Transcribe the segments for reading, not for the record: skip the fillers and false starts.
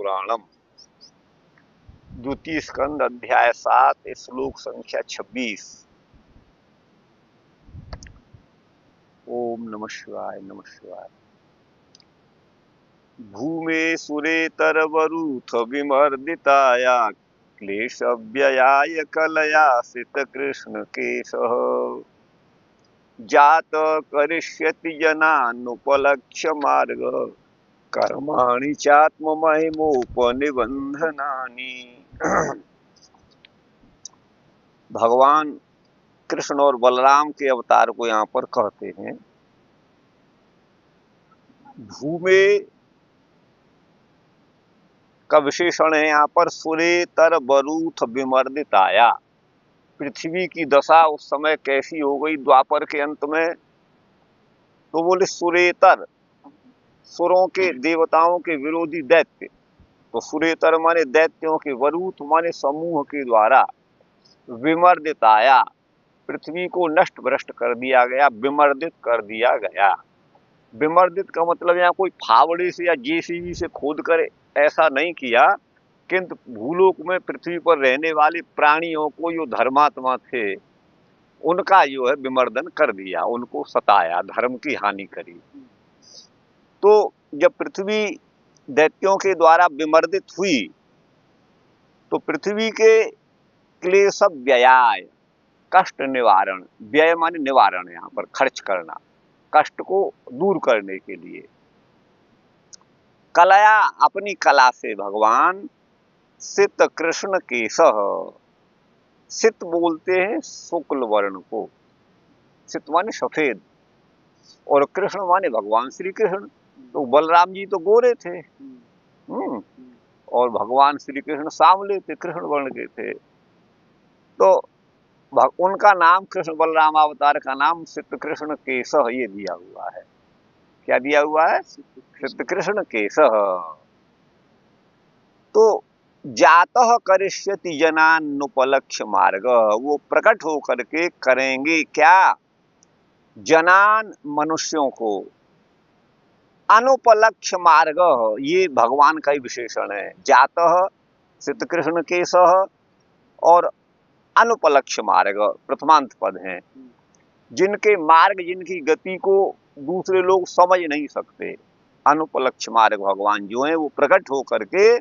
पुराणम, द्वितीय स्कंद अध्याय 7 श्लोक संख्या 26। ओम नमः शिवाय नमः शिवाय। भूमे सुरेतरवरूथ विमर्दिताया क्लेश व्ययाय कलया सित कृष्ण केशः जात करिष्यति जनानुपलक्ष्य मार्ग कर्माणि चात्ममहिमोपनिबंधनानि। भगवान कृष्ण और बलराम के अवतार को यहाँ पर कहते हैं। भूमे का विशेषण है यहाँ पर सुरेतर बरूथ विमर्दिताया। पृथ्वी की दशा उस समय कैसी हो गई द्वापर के अंत में, तो बोले सुरेतर, सुरों के देवताओं के विरोधी दैत्य। तो सुरेतर माने दैत्यों के, वरूथ माने समूह के द्वारा, विमर्दिताया पृथ्वी को नष्ट भ्रष्ट कर दिया गया, विमर्दित कर दिया गया। विमर्दित का मतलब यहाँ कोई फावड़े से या जेसीबी से खोद कर ऐसा नहीं किया, किंतु भूलोक में पृथ्वी पर रहने वाले प्राणियों को जो धर्मात्मा थे उनका जो है विमर्दन कर दिया, उनको सताया, धर्म की हानि करी। तो जब पृथ्वी दैत्यों के द्वारा विमर्दित हुई तो पृथ्वी के क्लेश व्ययाय, कष्ट निवारण, व्यय माने निवारण, यहाँ पर खर्च करना, कष्ट को दूर करने के लिए कलया, अपनी कला से भगवान सित कृष्ण केशः, सित बोलते हैं शुक्ल वर्ण को, सित माने सफेद और कृष्ण माने भगवान श्री कृष्ण। तो बलराम जी तो गोरे थे और भगवान श्री कृष्ण सांवले थे, कृष्ण वर्ण के थे। तो उनका नाम, कृष्ण बलराम अवतार का नाम सित कृष्ण केशः ये दिया हुआ है। क्या दिया हुआ है? सित कृष्ण केशः। तो जातः करिष्यति जनानुपलक्ष्य मार्ग, वो प्रकट होकर के करेंगे क्या? जनान, मनुष्यों को, अनुपलक्ष्य मार्ग, ये भगवान का ही विशेषण है। जातः सित कृष्ण केशः और अनुपलक्ष्य मार्ग प्रथमांत पद हैं, जिनके मार्ग, जिनकी गति को दूसरे लोग समझ नहीं सकते। अनुपलक्ष्य मार्ग भगवान जो है वो प्रकट होकर के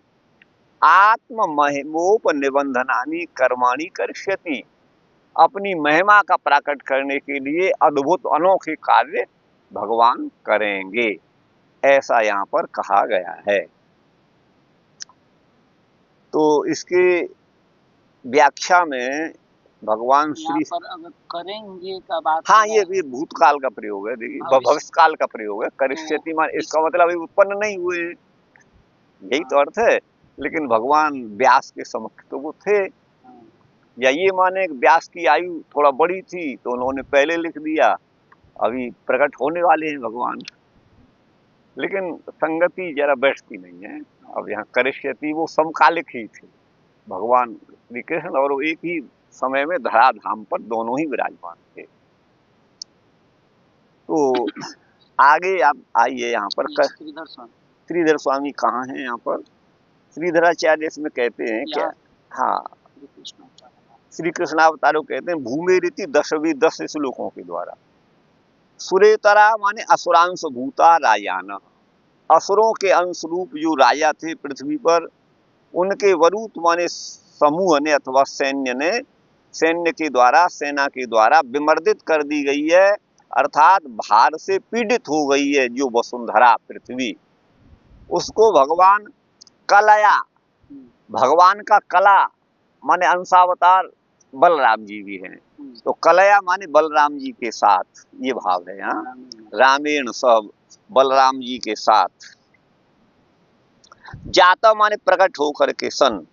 आत्म महिमोपनिबंधनानि कर्माणि करिष्यति, अपनी महिमा का प्रकट करने के लिए अद्भुत अनोखे कार्य भगवान करेंगे, ऐसा यहाँ पर कहा गया है। तो इसके व्याख्या में भगवान श्री पर अगर करेंगे का बात, हाँ, ये भूतकाल का प्रयोग है, देखिए भविष्य काल का प्रयोग है। करिष्यति मान, इसका मतलब अभी उत्पन्न नहीं हुए, यही तो अर्थ है। लेकिन भगवान व्यास के समक्ष तो वो थे, या ये माने व्यास की आयु थोड़ा बड़ी थी तो उन्होंने पहले लिख दिया, अभी प्रकट होने वाले हैं भगवान। लेकिन संगति जरा बैठती नहीं है। अब यहाँ करिष्यति वो समकालिक ही थे, भगवान श्री कृष्ण और वो एक ही समय में धराधाम पर दोनों ही विराजमान थे। तो आगे आप आइए यहाँ पर। श्रीधर स्वामी कहाँ हैं यहाँ पर? श्रीधराचार्य इसमें कहते हैं क्या? हाँ, श्री कृष्णावतारो कहते हैं भूमि रीति 10 श्लोकों के द्वारा। सुरेतरा माने असुरांश भूता रायान, असुरों के अंश रूप जो राजा थे पृथ्वी पर, उनके वरूथ माने समूह ने अथवा सैन्य ने, सैन्य के द्वारा, सेना के द्वारा विमर्दित कर दी गई है, अर्थात भार से पीड़ित हो गई है जो वसुंधरा पृथ्वी, उसको भगवान कलया, भगवान का कला माने अंशावतार बलराम जी भी हैं, तो कलया माने बलराम जी के साथ, ये भाव है यहाँ, रामेण सब, बलराम जी के साथ। जाता माने प्रकट होकर के, सन,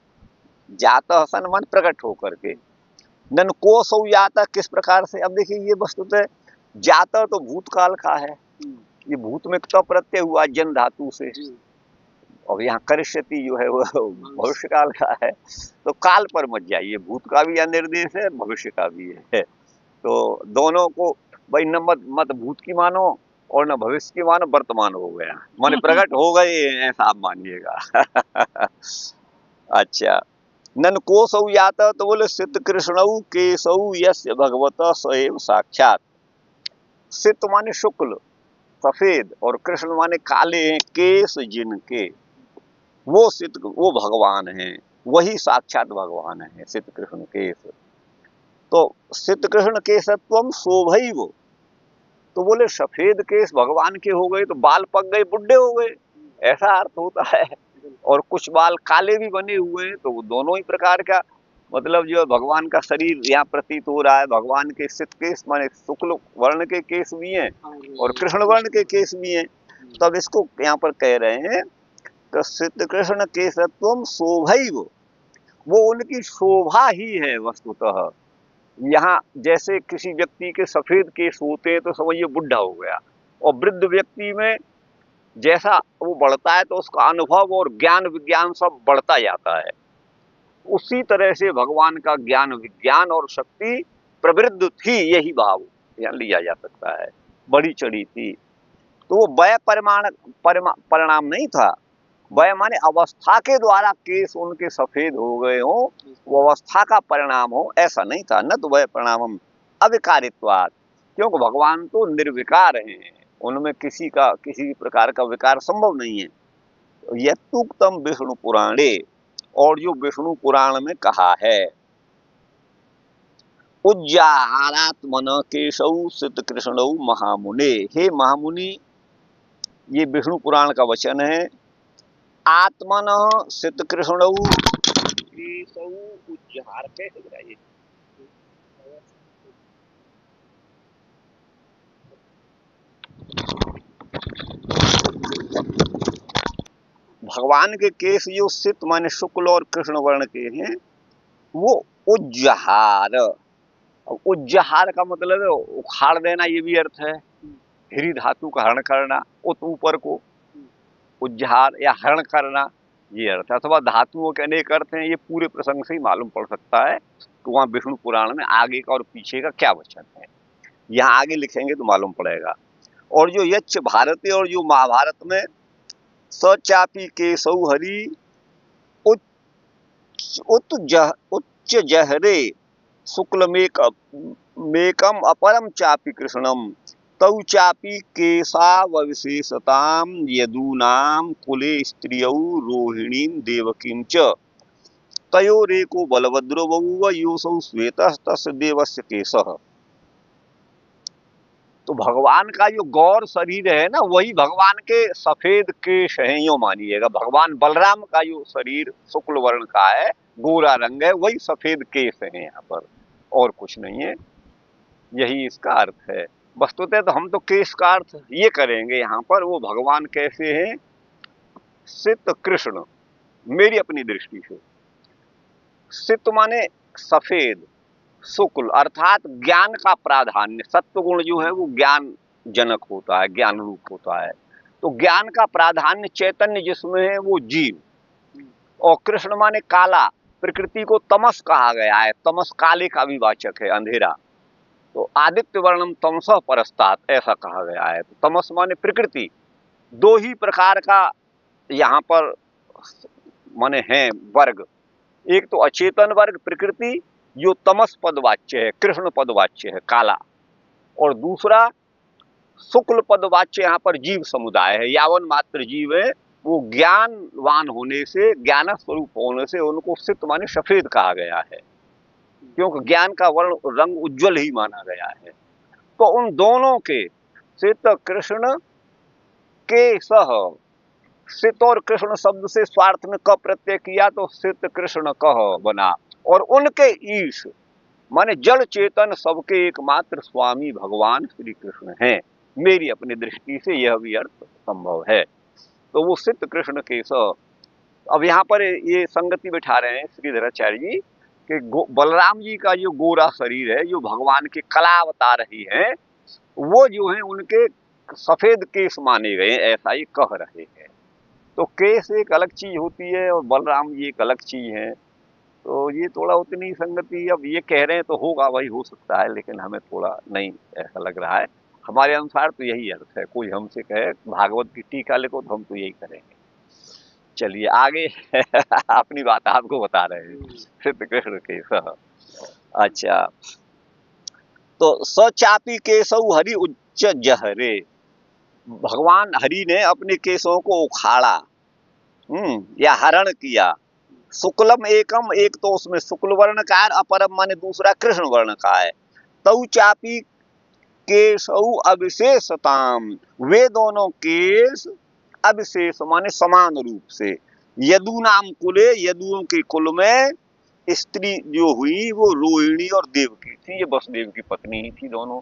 जाता सन माने प्रकट होकर के। नन को सौ जाता, किस प्रकार से? अब देखिए ये वस्तुतः जाता तो भूतकाल का है, ये भूत में तो प्रत्यय हुआ जन धातु से, और यहाँ करिष्यति जो है वो भविष्य काल का है। तो काल पर मत जाइए, भूत का भी निर्देश है, भविष्य का भी है। तो दोनों को भाई न मत भूत की मानो और न भविष्य की मानो, वर्तमान हो गया, माने प्रकट हो गए, ऐसा आप मानिएगा। अच्छा, नन को सौ याता, तो बोले सित कृष्णऊ केशौ यस्य भगवत स एव साक्षात। सित माने शुक्ल सफेद और कृष्ण माने काले हैं, केस जिनके, वो सित वो भगवान हैं, वही साक्षात भगवान है सित कृष्ण केस। तो सित कृष्ण केशत्वम शोभैव, तो बोले सफेद केस भगवान के हो गए तो बाल पक गए, बुढ़े हो गए, ऐसा अर्थ होता है। और कुछ बाल काले भी बने हुए हैं, तो वो दोनों ही प्रकार का, मतलब जो भगवान का शरीर यहाँ प्रतीत हो रहा है, भगवान के सित केस माने शुक्ल वर्ण के केस भी हैं और कृष्ण वर्ण के केस भी हैं। तब इसको यहाँ पर कह रहे हैं तो सित कृष्ण केशत्वम शोभैव, वो उनकी शोभा ही है वस्तुतः। यहाँ जैसे किसी व्यक्ति के सफेद केस होते हैं तो समझिए बुढ़ा हो गया, और वृद्ध व्यक्ति में जैसा वो बढ़ता है तो उसका अनुभव और ज्ञान विज्ञान सब बढ़ता जाता है। उसी तरह से भगवान का ज्ञान विज्ञान और शक्ति प्रवृद्ध थी, यही भाव यहाँ लिया जा सकता है, बड़ी चढ़ी थी। तो वो वय परिणाम नहीं था, वय माने अवस्था के द्वारा केस उनके सफेद हो गए हो, वो अवस्था का परिणाम हो, ऐसा नहीं था। न तो वय परिणामम अविकारित्वात्, क्योंकि भगवान तो निर्विकार हैं, उनमें किसी प्रकार का विकार संभव नहीं है। यत्तुक्तम विष्णु पुराणे, और जो विष्णु पुराण में कहा है, उज्जाहारात्मन केशौ सित कृष्णौ महामुने, हे महामुनि, ये विष्णु पुराण का वचन है। आत्मन सित कृष्णौ केशौ उज्जहार, कैसे बताइए, भगवान के केस जो सित माने शुक्ल और कृष्ण वर्ण के हैं, वो उज्जहार, उज्जहार का मतलब है उखाड़ देना, ये भी अर्थ है। हिरी धातु का हरण करना, उत ऊपर को उज्जहार या हरण करना, ये अर्थ है। अथवा धातुओं के अनेक अर्थ हैं, ये पूरे प्रसंग से ही मालूम पड़ सकता है तो वहां विष्णु पुराण में आगे का और पीछे का क्या वचन है, यहाँ आगे लिखेंगे तो मालूम पड़ेगा। और जो यच्च भारती, और जो महाभारत में सचापी केशौ हरि उच्च जहरे शुक्ल मेकम अपरम चापी कृष्णम तौ चापी केशावविशेषताम यदूनाम कुले स्त्रियौ रोहिणीम देवकीम च तयोरेको बलभद्रो बभूव योऽसौ श्वेतः तस्य देवस्य केशः। तो भगवान का जो गौर शरीर है ना, वही भगवान के सफेद केश हैं, यो मानिएगा। भगवान बलराम का जो शरीर शुक्ल वर्ण का है, गोरा रंग है, वही सफेद केश है यहाँ पर, और कुछ नहीं है, यही इसका अर्थ है। वस्तुतः तो हम तो केश का अर्थ ये करेंगे यहाँ पर, वो भगवान कैसे हैं, सित कृष्ण, मेरी अपनी दृष्टि से। सित माने सफेद, शुक्ल अर्थात ज्ञान का प्राधान्य, सत्व गुण जो है वो ज्ञान जनक होता है, ज्ञान रूप होता है। तो ज्ञान का प्राधान्य चैतन्य जिसमें है वो जीव, और कृष्ण माने काला, प्रकृति को तमस कहा गया है, तमस काले का भी वाचक है, अंधेरा। तो आदित्य वर्णम तमसः परस्तात्, ऐसा कहा गया है। तो तमस माने प्रकृति, दो ही प्रकार का यहाँ पर माने है वर्ग, एक तो अचेतन वर्ग प्रकृति जो तमस पदवाच्य है, कृष्ण पदवाच्य है काला, और दूसरा शुक्ल पदवाच्य यहाँ पर जीव समुदाय है, यावन मात्र जीव है। वो ज्ञानवान होने से, ज्ञान स्वरूप होने से उनको सित माने सफेद कहा गया है, क्योंकि ज्ञान का वर्ण रंग उज्जवल ही माना गया है। तो उन दोनों के सित कृष्ण के सह, सित और कृष्ण शब्द से स्वार्थ में क प्रत्यय किया तो सित कृष्ण कह बना, और उनके ईश माने जड़ चेतन सबके एकमात्र स्वामी भगवान श्री कृष्ण हैं। मेरी अपनी दृष्टि से यह भी अर्थ संभव है। तो वो सित कृष्ण के स, अब यहाँ पर ये संगति बिठा रहे हैं श्रीधराचार्य जी कि बलराम जी का जो गोरा शरीर है, जो भगवान के कला अवतार ही है, वो जो है उनके सफेद केस माने गए, ऐसा ही कह रहे हैं। तो केस एक अलग चीज होती है और बलराम जी एक अलग चीज है। तो ये थोड़ा उतनी संगति, अब ये कह रहे हैं तो होगा, वही हो सकता है, लेकिन हमें थोड़ा नहीं ऐसा लग रहा है। हमारे अनुसार तो यही अर्थ है, कोई हमसे कहे भागवत की टीका लिखो तो हम तो यही करेंगे। चलिए आगे अपनी बात आपको बता रहे हैं श्रुत कृष्ण केशव। अच्छा, तो सचापी केशव हरि उच्च जहरे, भगवान हरि ने अपने केशों को उखाड़ा, या हरण किया। शुक्लम एकम, एक तो उसमें शुक्ल वर्ण का है, अपरम माने दूसरा कृष्ण वर्ण का है। तौ चापी केशौ अविशेषताम, वे दोनों केश अविशेष माने समान रूप से। यदु नाम कुले, यदुओं के कुल में स्त्री जो हुई वो रोहिणी और देवकी थी, ये वसुदेव की पत्नी ही थी दोनों,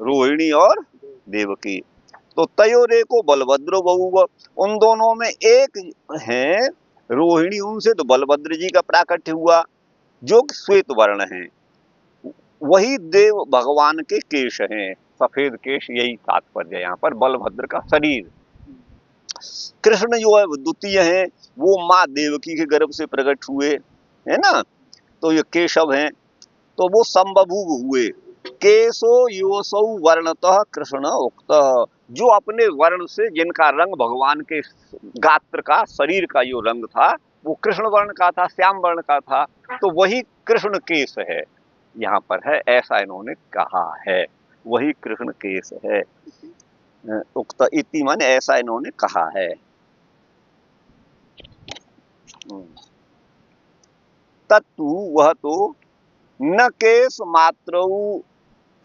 रोहिणी और देवकी। तो तयोरे को बलभद्र बहु, उन दोनों में एक है रोहिणी, उनसे तो बलभद्र जी का प्राकट्य हुआ जो कि श्वेत वर्ण है। वही देव भगवान के केश हैं, सफेद केश, यही तात्पर्य यहाँ पर। बलभद्र का शरीर, कृष्ण जो है द्वितीय है, वो माँ देवकी के गर्भ से प्रकट हुए है ना, तो ये केशव हैं। तो वो संबभूव हुए। केशो योसौ वर्णतः कृष्ण उक्त, जो अपने वर्ण से, जिनका रंग भगवान के गात्र का, शरीर का जो रंग था वो कृष्ण वर्ण का था, श्याम वर्ण का था, तो वही कृष्ण केश है यहाँ पर है, ऐसा इन्होंने कहा है, वही कृष्ण केश है। उक्त इति माने ऐसा इन्होंने कहा है। तत्तु वह तो न केश मात्र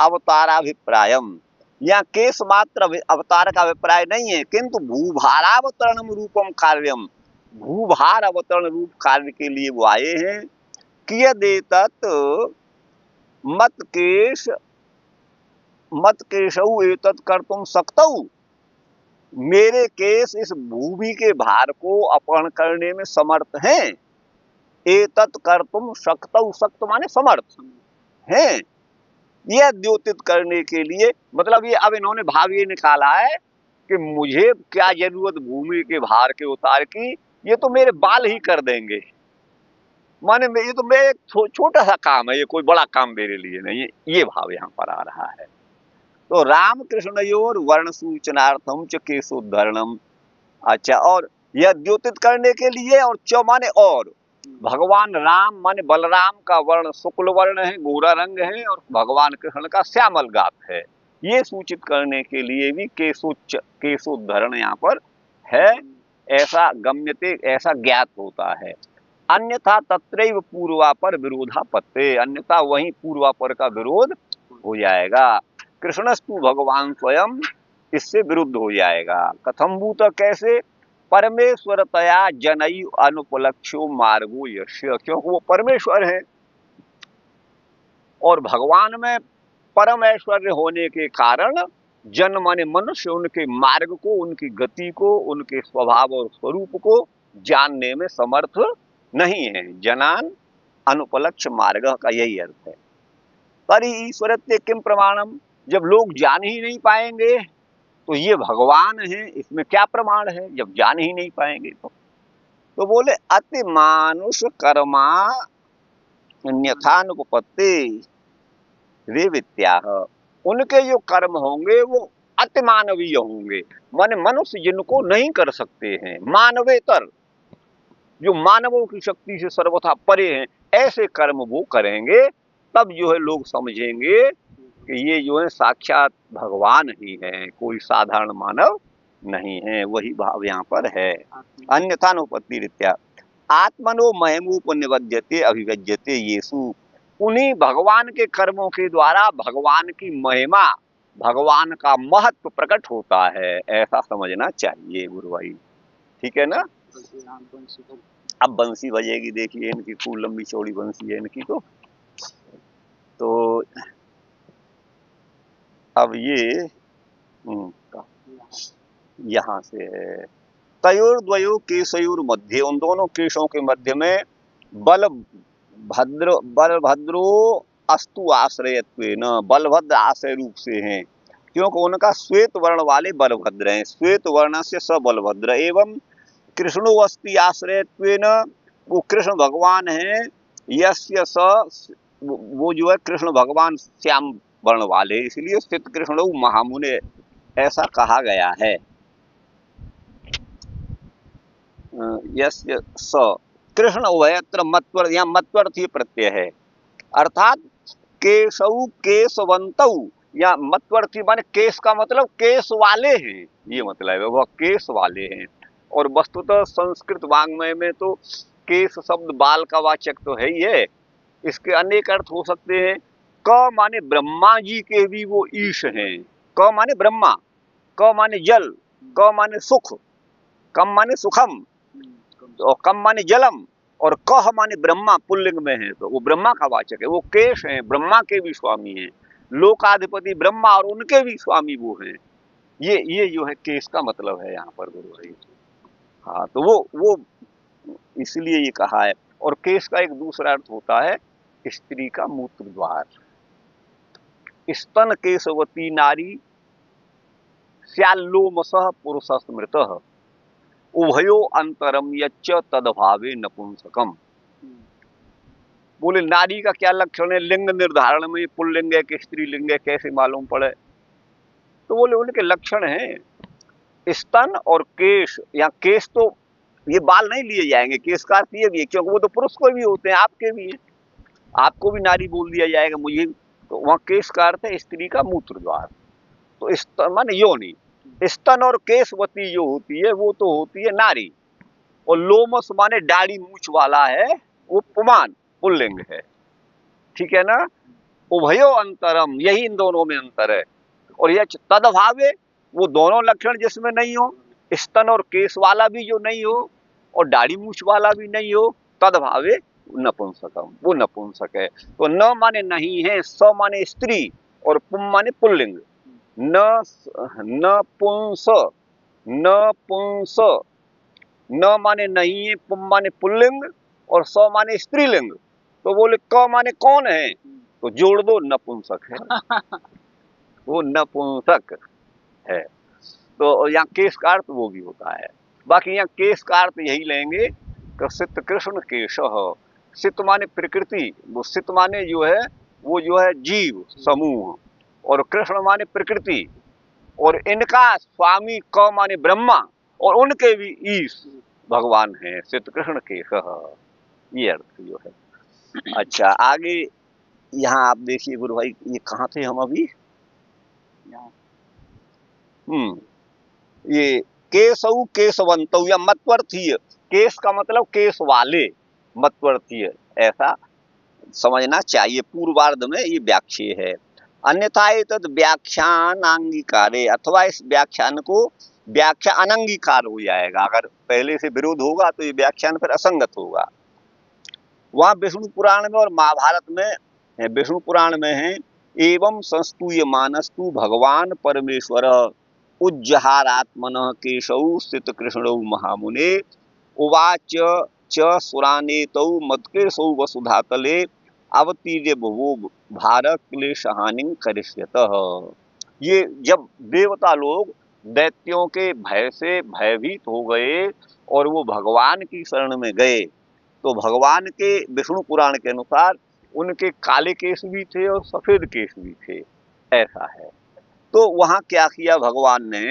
अवताराभिप्रायम, या केश मात्र अवतार का अभिप्राय नहीं है, किंतु भूभारावतरण रूपम कार्यम, भूभार अवतरण रूप कार्य के लिए वो आए हैं। कियदेतत् मत केशौ एतत् कर्तुम शक्तौ, मेरे केस इस भूमि के भार को अपहरण करने में समर्थ हैं। एतत् कर्तुम शक्तौ, शक्त माने समर्थ हैं, यह द्योतित करने के लिए, मतलब ये अब इन्होंने भाव ये निकाला है कि मुझे क्या जरूरत भूमि के भार के उतार की, ये तो मेरे बाल ही कर देंगे, माने ये तो मेरे छोटा सा काम है, ये कोई बड़ा काम मेरे लिए नहीं है, ये भाव यहाँ पर आ रहा है। तो राम कृष्णयोर वर्ण सूचनार्थम च केशोद्धरणम। अच्छा, और यह द्योतित करने के लिए, और च माने और, भगवान राम माने बलराम का वर्ण शुक्ल वर्ण है, गोरा रंग है, और भगवान कृष्ण का श्यामल गात है, ये सूचित करने के लिए भी केशोद्धरण यहाँ पर है, ऐसा गम्यते, ऐसा ज्ञात होता है। अन्यथा तत्रैव पूर्वापर विरोधापत्ते, अन्यथा वहीं पूर्वापर का विरोध हो जाएगा। कृष्णस्तु भगवान स्वयं इससे विरुद्ध हो जाएगा। कथमभूत, कैसे, परमेश्वरतया जनई अनुपलक्ष्यो मार्गो यस्य, क्योंकि वो परमेश्वर है और भगवान में परम ऐश्वर्य होने के कारण जन माने मनुष्य उनके मार्ग को, उनकी गति को, उनके स्वभाव और स्वरूप को जानने में समर्थ नहीं है। जनान अनुपलक्ष्य मार्ग का यही अर्थ है। तरी ईश्वरत्व किम प्रमाणम, जब लोग जान ही नहीं पाएंगे तो ये भगवान है, इसमें क्या प्रमाण है, जब जान ही नहीं पाएंगे तो बोले अति मानुष कर्मा अन्यथानुपत्ति रे वित्याह, उनके जो कर्म होंगे वो अति मानवीय होंगे, माने मनुष्य जिनको नहीं कर सकते हैं, मानवेतर, जो मानवों की शक्ति से सर्वथा परे हैं, ऐसे कर्म वो करेंगे, तब जो है लोग समझेंगे कि ये जो है साक्षात भगवान ही है, कोई साधारण मानव नहीं है, वही भाव यहाँ पर है। अन्यथा अनुपत्ति रीत्या आत्मनो महमूप निबध्यते अभिव्यज्यते येसु, उन्हीं भगवान के कर्मों के द्वारा भगवान की महिमा, भगवान का महत्व प्रकट होता है, ऐसा समझना चाहिए गुरु भाई, ठीक है ना। अब बंसी बजेगी, देखिए इनकी खूब लंबी चौड़ी बंसी है इनकी, तो अब ये यहाँ से है। तयोर द्वयो केशयोर मध्य, उन दोनों केशों के मध्य में बलभद्रो अस्तु आश्रयत्वेन, बलभद्र आश्रय रूप से हैं, क्योंकि उनका श्वेत वर्ण वाले बलभद्र हैं, श्वेत वर्ण से स बलभद्र। एवं कृष्णो अस्ति आश्रयत्वेन, वो कृष्ण भगवान है, यस्य स, वो जो है कृष्ण भगवान श्याम वर्ण वाले, इसलिए स्थित कृष्ण महामुने ऐसा कहा गया है। यस स कृष्ण उभयत्र मत्वर, यहाँ मत्वर्थी प्रत्यय है, अर्थात केशव केशवंतौ, या मतवर्थी माने केस का मतलब केस वाले हैं, ये मतलब है, वह केस वाले हैं। और वस्तुतः संस्कृत वाङ्मय में तो केस शब्द बाल का वाचक तो है ही है, इसके अनेक अर्थ हो सकते हैं। क माने ब्रह्मा जी के भी वो ईश हैं, क माने ब्रह्मा, क माने जल, क माने सुख, कम माने सुखम, और कम माने जलम, और कह माने ब्रह्मा पुल्लिंग में है, तो वो ब्रह्मा का वाचक है, वो केश हैं, ब्रह्मा के भी स्वामी हैं, लोकाधिपति ब्रह्मा और उनके भी स्वामी वो हैं। ये जो है केस का मतलब है यहाँ पर गुरु भाई। हाँ, तो वो इसलिए ये कहा है। और केस का एक दूसरा अर्थ होता है स्त्री का मूत्र द्वार। स्तन केशवती नारी स्याल्लोमसः पुरुष स्मृतः उभयो अंतरम यच्च तदभावे नपुंसकम। बोले नारी का क्या लक्षण है, लिंग निर्धारण में पुल्लिंग है कि स्त्रीलिंग है कैसे मालूम पड़े? तो बोले उनके लक्षण हैं स्तन और केश। या केश तो ये बाल नहीं लिए जाएंगे, केश का अर्थ ये भी है, क्योंकि वो तो पुरुष को भी होते हैं, आपके भी है, आपको भी नारी बोल दिया जाएगा, मुझे। तो वहाँ केश का अर्थ है स्त्री का मूत्र द्वार। तो स्तन माने योनि, स्तन और केशवती जो होती है वो तो होती है नारी, और लोमस माने दाढ़ी मूछ वाला है, वो पुमान पुल्लिंग है, ठीक है ना। उभयो अंतरम, यही इन दोनों में अंतर है। और यह तदभावे, वो दोनों लक्षण जिसमें नहीं हो, स्तन और केश वाला भी जो नहीं हो और दाढ़ी मूछ वाला भी नहीं हो, तदभावे नपुंसकम, वो नपुंसक है। तो न माने नहीं है, स माने स्त्री, और पुम माने पुल्लिंग। न पुंस, न पुंस, न माने नहीं है, पुम माने पुल्लिंग, और स माने स्त्रीलिंग। तो बोले क माने कौन है, तो जोड़ दो नपुंसक है, वो नपुंसक है। तो यहाँ केश का अर्थ वो भी होता है। बाकी यहाँ केश का अर्थ यही लेंगे कि सित कृष्ण केश, सित माने प्रकृति, वो सित माने जो है वो जो है जीव समूह, और कृष्ण माने प्रकृति, और इनका स्वामी क माने ब्रह्मा, और उनके भी ईश भगवान हैं, सित कृष्ण केश, ये अर्थ जो है। अच्छा, आगे यहाँ आप देखिए गुरु भाई, ये कहाँ थे हम अभी? ये केशव केशवंतौ या मत्वर्थीय, केश का मतलब केश वाले, मत्वर्थीय, ऐसा समझना चाहिए। पूर्वार्ध में ये व्याख्या है। अन्यथा तद व्याख्यान अंगीकारे, अथवा इस व्याख्यान को व्याख्या अनंगीकार हो जाएगा। अगर पहले से विरोध होगा तो ये व्याख्यान फिर असंगत होगा। वहाँ विष्णु पुराण में और महाभारत में, विष्णु पुराण में है, एवं संस्तूय मानस्तु भगवान परमेश्वर उज्जहारात्मनः केशौ स्थित कृष्णौ महामुने उवाच च सुरानेतौ मत्केशौ वसुधातले अवतीर्य भुवो भारत क्लेश हानि करिष्यतः। ये जब देवता लोग दैत्यों के भय से भयभीत हो गए और वो भगवान की शरण में गए, तो भगवान के विष्णु पुराण के अनुसार उनके काले केश भी थे और सफेद केश भी थे, ऐसा है। तो वहां क्या किया भगवान ने,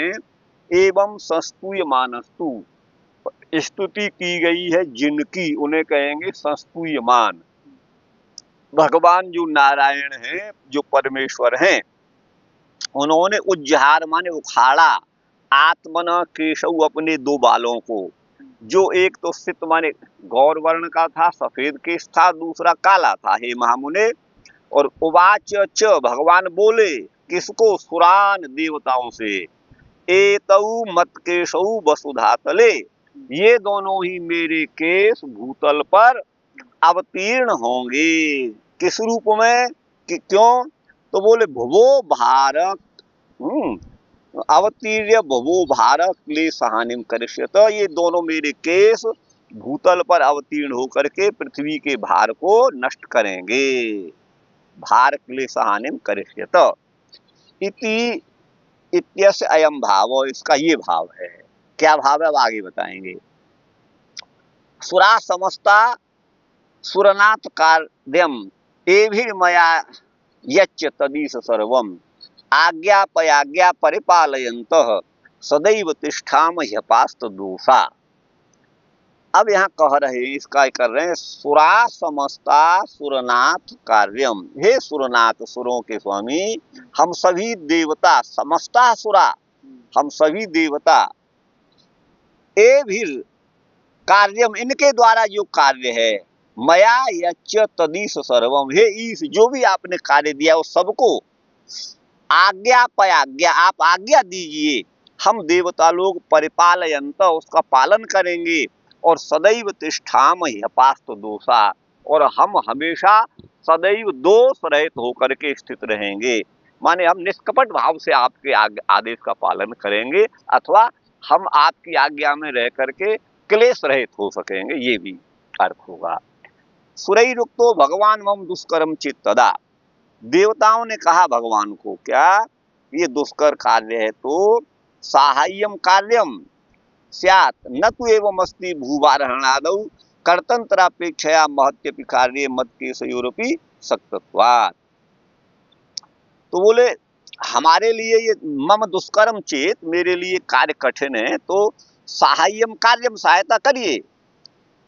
एवं संस्तूय मानस्तु, स्तुति की गई है जिनकी, उन्हें कहेंगे संस्तूयमान। भगवान जो नारायण हैं, जो परमेश्वर हैं, उन्होंने उज्जहार माने उखाड़ा, आत्मन केशव, अपने दो बालों को, जो एक तो सित माने गौर वर्ण का था, सफेद केश था, दूसरा काला था, हे महामुने। और उवाच च, भगवान बोले किसको, सुरान देवताओं से, एतौ मत्केशौ वसुधातले, ये दोनों ही मेरे केश भूतल पर अवतीर्ण होंगे। किस रूप में, क्यों? तो बोले भुवो भारत, अवतीर्य भुवो भारत क्लेश हानिम करिष्यत, ये दोनों मेरे केश भूतल पर अवतीर्ण होकर के पृथ्वी के भार को नष्ट करेंगे। भार क्लेश हानिम करिष्यत इति इत्यस्य अयम भाव, इसका ये भाव है। क्या भाव है अब आगे बताएंगे। सुरा समस्ता सुरनाथ कार्यम एभिर्मया यच्च तदीश सर्वम आज्ञापयाज्ञा परिपालयन्तः सदैव तिष्ठाम ह्यपास्त दोषा। अब यहाँ कह रहे हैं, इसका कर रहे हैं, सुरा समस्ता सुरनाथ कार्यम। हे सुरनाथ, सुरों के स्वामी, हम सभी देवता, समस्ता सुरा, हम सभी देवता, ए भी कार्यम, इनके द्वारा जो कार्य है, मया यच्च तदीश सर्वम, हे ईश, जो भी आपने कार्य दिया वो सबको आज्ञा पयाज्ञा, आप आज्ञा दीजिए, हम देवता लोग परिपालयंत, उसका पालन करेंगे, और सदैव तिष्ठाम ह्यपास्त दोषा, और हम हमेशा सदैव दोष रहित होकर के स्थित रहेंगे। माने हम निष्कपट भाव से आपके आदेश का पालन करेंगे, अथवा हम आपकी आज्ञा में रह करके क्लेश रहित हो सकेंगे, ये भी अर्थ होगा। सुरैरुक्तो भगवान मम दुष्कर्म चित्तदा, देवताओं ने कहा भगवान को, क्या ये दुष्कर कार्य है तो साहाय्यम कार्यम स्यात् न तु एवं अस्ति भूभारहणादौ कर्तंत्रापेक्षया महत्यपि कार्ये मत केशयोरपि सक्तत्वात्। तो बोले हमारे लिए ये मम दुष्कर्म चेत, मेरे लिए कार्य कठिन है, तो साहाय्यम कार्यम, सहायता करिए,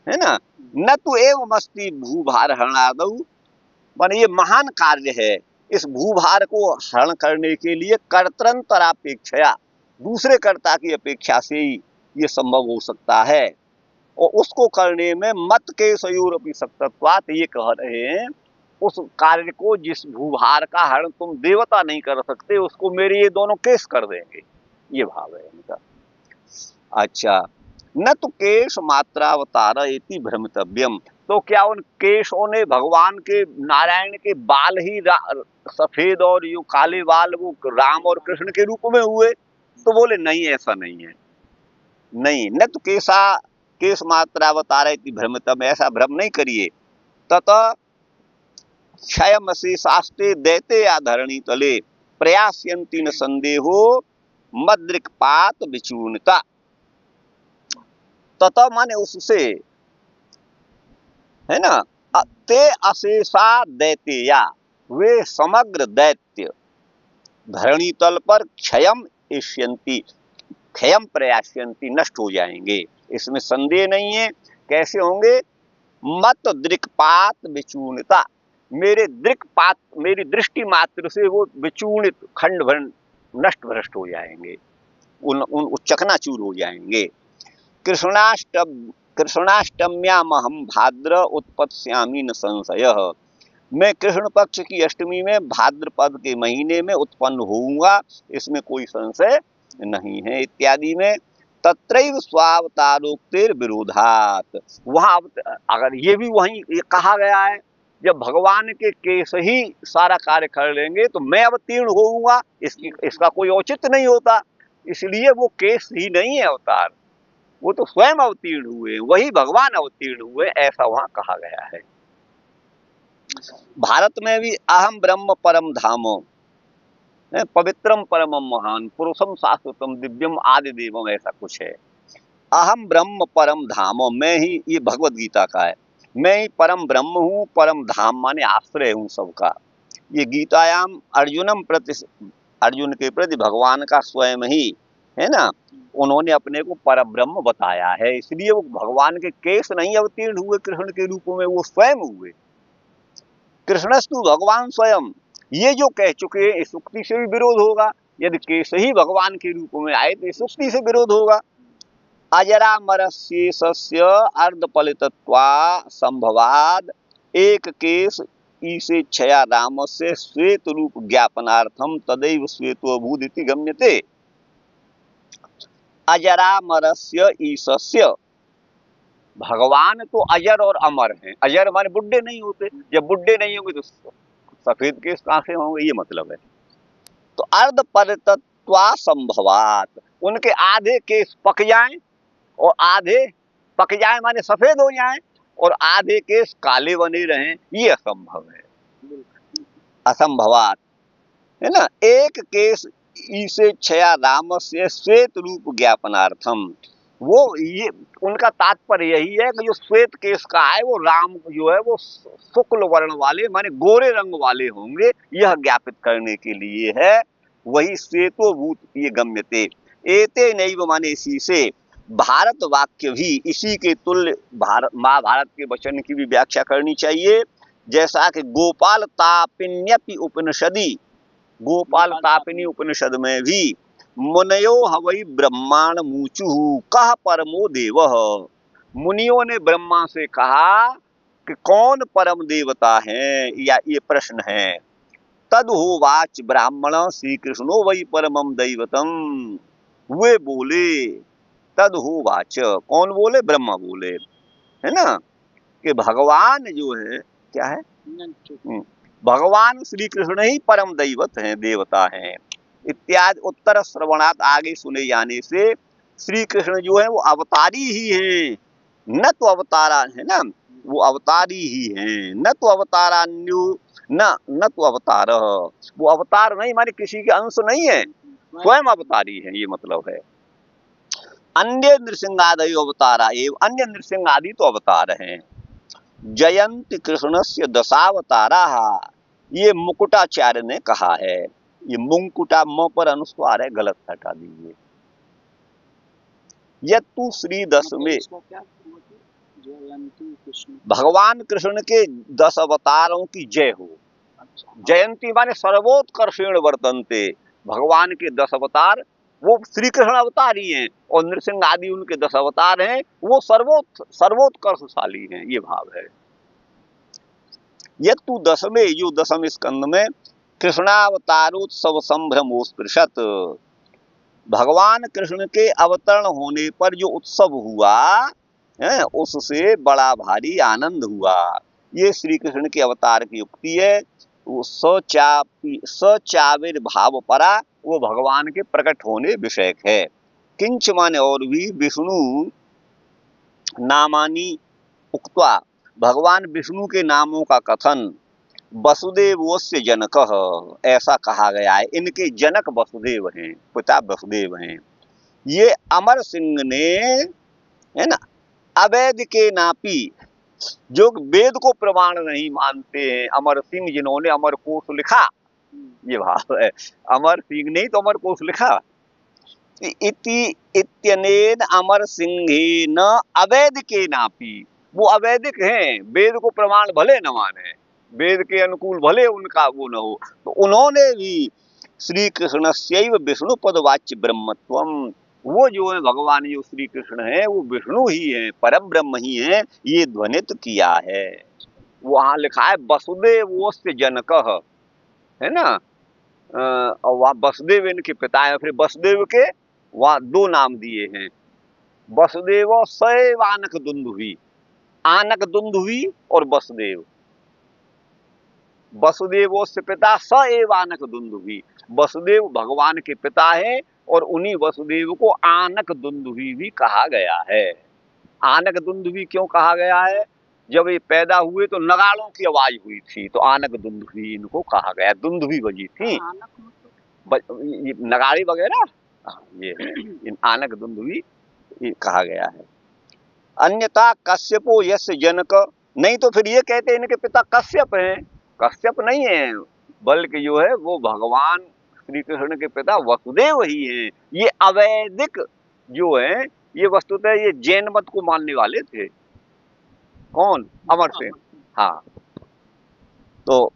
है ना। न तु एवं अस्ति भूभारहणादौ, माने ये महान कार्य है, इस भूभार को हरण करने के लिए कर्तंतरापेक्षया, दूसरे कर्ता की अपेक्षा से ही ये संभव हो सकता है, और उसको करने में मत के सयोरपि सक्तत्वात्, ये कह रहे हैं उस कार्य को, जिस भूभार का हरण तुम देवता नहीं कर सकते, उसको मेरे ये दोनों केश कर देंगे, ये भाव है इनका। अच्छा, न तो केश मात्रावतार इति भ्रमितव्यम, तो क्या उन केशों ने भगवान के, नारायण के बाल ही सफेद और यो काले बाल वो राम और कृष्ण के रूप में हुए? तो बोले नहीं, ऐसा नहीं है, नहीं, न तो केश मात्रावतार इति भ्रमितम, ऐसा भ्रम नहीं करिए। ततः क्षयमसि शास्त्रे दैते या धरणी तले प्रयास्यन्ति न संदेहो मद्रिक्पात विचूर्णता। ततः माने उससे, है ना, ते अशेषा दैतेया, वे समग्र दैत्य धरणी तल पर क्षयम इष्यन्ति, क्षयम प्रयास्यन्ति, नष्ट हो जाएंगे, इसमें संदेह नहीं है। कैसे होंगे? मत दृक्पात विचूर्णता, मेरे दृक्पात, मेरी दृष्टि मात्र से वो विचूर्णित, खंड भंड, नष्ट भ्रष्ट हो जाएंगे, उन चकनाचूर हो जाएंगे। कृष्णाष्टम्याम हम भाद्र उत्पत्स्यामि न संशयः, मैं कृष्ण पक्ष की अष्टमी में भाद्रपद के महीने में उत्पन्न होऊंगा, इसमें कोई संशय नहीं है। इत्यादि में तत्रैव स्वावतारोक्तेर विरोधात, वहां अगर ये भी वहीं ये कहा गया है, जब भगवान के केश ही सारा कार्य कर लेंगे तो मैं अवतीर्ण होऊंगा, इसका कोई औचित्य नहीं होता, इसलिए वो केश ही नहीं है अवतार, वो तो स्वयं अवतीर्ण हुए, वही भगवान अवतीर्ण हुए, ऐसा वहां कहा गया है। भारत में भी अहम ब्रह्म परम धामो, पवित्रम परमम महान पुरुषम शाश्वतम दिव्यम आदि देवम, ऐसा कुछ है। अहम ब्रह्म परम धामो, मैं ही, ये भगवत गीता का है, मैं ही परम ब्रह्म हूँ, परम धाम माने आश्रय हूँ सबका। ये गीतायाम अर्जुन के प्रति भगवान का स्वयं ही, है ना, उन्होंने अपने को परब्रह्म बताया है, इसलिए वो भगवान के केश नहीं अवतीर्ण हुए कृष्ण के रूप में, वो स्वयं हुए। कृष्णस्तु भगवान स्वयं, ये जो कह चुके हैं इस उक्ति से भी विरोध होगा, यदि केश ही भगवान के रूप में आए तो इस उक्ति से विरोध होगा। अजरामरस्येषस्य अर्धफलितत्वा संभवाद एक केश ईशेच्छया रामस्य श्वेत रूप ज्ञापनार्थम तदैव श्वेतो अभूदिति गम्यते। अजरामरस्य ईशस्य, भगवान तो अजर और अमर हैं, अजर माने बुड्ढे नहीं होते, जब बुड्ढे नहीं होंगे तो सफेद केश कहां से होंगे, ये मतलब है। तो अर्धफलितत्वा संभवात, उनके आधे केस पक जाएं और आधे पक जाए माने सफेद हो जाएं और आधे केस काले बने रहें, ये असंभव है, असंभवात, है ना। एक केस ईशेच्छया रामस्य श्वेत रूप ज्ञापनार्थम, वो ये उनका तात्पर्य यही है कि जो श्वेत केस का है वो राम जो है वो शुक्ल वर्ण वाले माने गोरे रंग वाले होंगे, यह ज्ञापित करने के लिए है। वही श्वेतो भूत ये गम्यते, एते नैव माने इसी से भारत वाक्य भी इसी के तुल्य महाभारत के वचन की भी व्याख्या करनी चाहिए, जैसा कि गोपाल तापिन्यपि उपनिषदि, गोपाल तापिनी उपनिषद में भी मुनयो हवै ब्रह्मांड मूचु कह परमो देवः, मुनियों ने ब्रह्मा से कहा कि कौन परम देवता है, या ये प्रश्न है। तद होवाच ब्राह्मण श्री कृष्णो वै परमम दैवतम, वे बोले, तद होवाच, कौन बोले, ब्रह्मा बोले, है ना, कि भगवान जो है क्या है, भगवान श्री कृष्ण ही परम दैवत हैं, देवता हैं इत्यादि उत्तर श्रवणात आगे सुने जाने से श्री कृष्ण जो है वो अवतारी ही हैं, न तो अवतारा है ना, वो अवतारी ही हैं, न तो अवतारान्यु न तो अवतार, वो अवतार नहीं माने किसी के अंश नहीं है, स्वयं अवतारी है, ये मतलब है। अन्य नृसिंहादि अवतारा एवं, अन्य नृसिंह आदि तो अवतार हैं। जयंत कृष्णस्य दशावतारा, ये मुकुटाचार्य ने कहा है, ये मुंकुटा म पर अनुस्वार है, गलत हटा दीजिए। यत्तु श्री दस में भगवान कृष्ण के 10 अवतारों की जय हो। जयंती माने सर्वोत्कर्षेण वर्तन्ते, भगवान के 10 अवतार वो श्री कृष्ण अवतार ही हैं, और नृसिंह आदि उनके 10 अवतार हैं, वो सर्वोत्कर्षशाली हैं, ये भाव है। यत्तु 10वें, जो 10वें स्कंद में कृष्णावतारोत्सव संभ्रमोस्पृशत, भगवान कृष्ण के अवतरण होने पर जो उत्सव हुआ है, उससे बड़ा भारी आनंद हुआ। ये श्री कृष्ण के अवतार की उक्ति है। वो सचाविर भाव परा, वो भगवान के प्रकट होने विषयक है। किंच माने और भी विष्णु नामानी उक्त्वा, भगवान विष्णु के नामों का कथन, वसुदेवोस्य जनकः, ऐसा कहा गया है, इनके जनक वसुदेव हैं, पिता वसुदेव हैं। ये अमर सिंह ने, है ना, अवैध के नापी, जो वेद को प्रमाण नहीं मानते हैं, अमर सिंह जिन्होंने अमर कोश लिखा, ये भाव है, अमर सिंह ने तो अमर कोश लिखा। इति इत्यनेन अमर सिंहेन अवैध के नापी, वो अवैधिक हैं, वेद को प्रमाण भले न माने, वेद के अनुकूल भले उनका वो न हो, तो उन्होंने भी श्री कृष्णस्यैव विष्णु पदवाच्य ब्रह्मत्वम, वो जो है भगवान जो श्री कृष्ण है वो विष्णु ही है, परम ब्रह्म ही है, ये ध्वनित किया है। वहां लिखा है वसुदेवोस्य जनकः, है ना, और वहाँ वसुदेव इनके पिता है, फिर वसुदेव के वहाँ 2 नाम दिए हैं, वसुदेव सैव आनक दुंदुभी, आनक दुंदुभी और वसुदेव, वसुदेवोस्य पिता स एव आनक दुंदुभी, वसुदेव भगवान के पिता हैं, और उन्हीं वसुदेव को आनक दुंदुभी भी कहा गया है। आनक दुंदुभी क्यों कहा गया है, जब ये पैदा हुए तो नगाड़ों की आवाज हुई थी, तो आनक दुंदुभी इनको कहा गया, दुंदुभी बजी थी, नगाड़ी वगैरह, ये इन आनक दुंदुभी कहा गया है। अन्यथा कश्यपो यस्य जनक, नहीं तो फिर ये कहते इनके पिता कश्यप हैं, कश्यप नहीं है, बल्कि जो है वो भगवान श्री कृष्ण के पिता वसुदेव ही हैं। ये अवैदिक जो है, ये वस्तुतः ये जैन मत को मानने वाले थे। कौन, अमर सिंह, हाँ। तो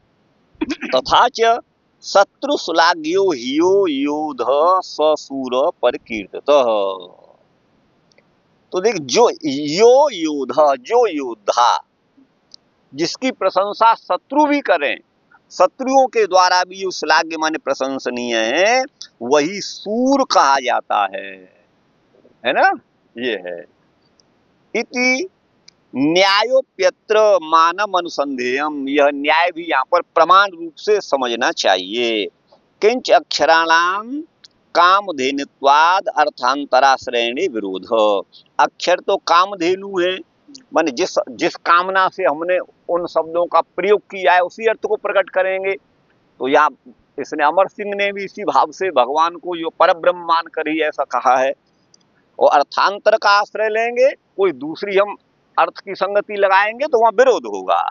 तथा च शत्रु सुलाग्यो हियो योध ससूर परिकीर्तितः, तो देख जो योधा, जो योद्धा जिसकी प्रशंसा शत्रु भी करें, शत्रुओं के द्वारा भी जो श्लाघ्य माने प्रशंसनीय है, वही सूर कहा जाता है ना, ये है। इति न्यायोप्यत्र मानम अनुसंधेयम, यह न्याय भी यहाँ पर प्रमाण रूप से समझना चाहिए। किंच अक्षराणाम कामधेनुत्वाद अर्थांतराश्रयणी विरोध, अक्षर तो कामधेनु है, माने जिस कामना से हमने उन शब्दों का प्रयोग किया है उसी अर्थ को प्रकट करेंगे। तो यहाँ इसने अमर सिंह ने भी इसी भाव से भगवान को जो परब्रह्म मान कर ही ऐसा कहा है, और अर्थांतर का आश्रय लेंगे, कोई दूसरी हम अर्थ की संगति लगाएंगे तो वहां विरोध होगा।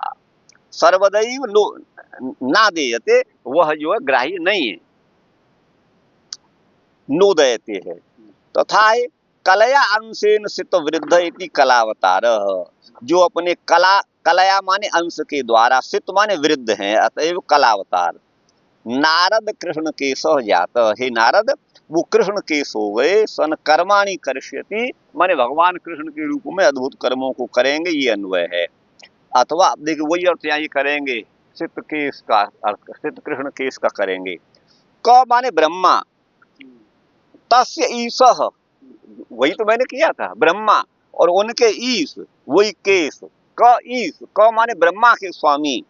सर्वदैव ना देयते, वह जो है ग्राह्य नहीं है, नोदयते है। तथा कलया अंशेन सित वृद्ध इति कलावतार, जो अपने कलया माने अंश के द्वारा, सित माने वृद्ध हैं, अतएव कलावतार। नारद कृष्ण केशव जात, हे नारद वो कृष्ण केश हो गए। सन कर्माणि करिष्यति माने भगवान कृष्ण के रूप में अद्भुत कर्मों को करेंगे, ये अन्वय है। अथवा देखिए वही अर्थ यहाँ ये करेंगे, सित केश का अर्थ सित कृष्ण केश का करेंगे। क माने ब्रह्मा, तस्य ईशः वही तो मैंने किया था, ब्रह्मा और उनके ईश वही केश। क ईश, क माने ब्रह्मा के स्वामी।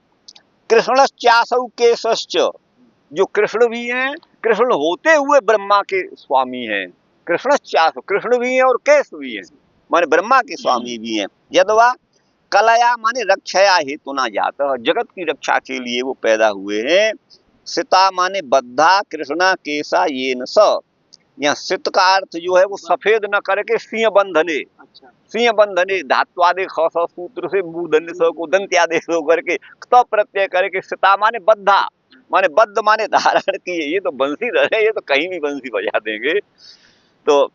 कृष्णश्चासौ केशश्च, जो कृष्ण भी हैं, कृष्ण होते हुए ब्रह्मा के स्वामी हैं। कृष्णश्चासौ, कृष्ण भी हैं और केश भी हैं, माने ब्रह्मा के स्वामी भी हैं। यदवा कलया माने रक्षया हेतुना जातः, जगत की रक्षा के लिए वो पैदा हुए हैं। सिता माने बद्धा कृष्णा केशा येन स, यहाँ सित का अर्थ जो है वो सफेद न करके सिंह बंधने, सिंह बंधने धात्वादे ख स सूत्र से मूर्धन्य स को दंत्यादेश होकर के क्त प्रत्यय करके, सिता माने बद्धा माने बद्ध माने धारण किए। ये तो बंसी रहे, ये तो कहीं भी बंसी बजा देंगे। तो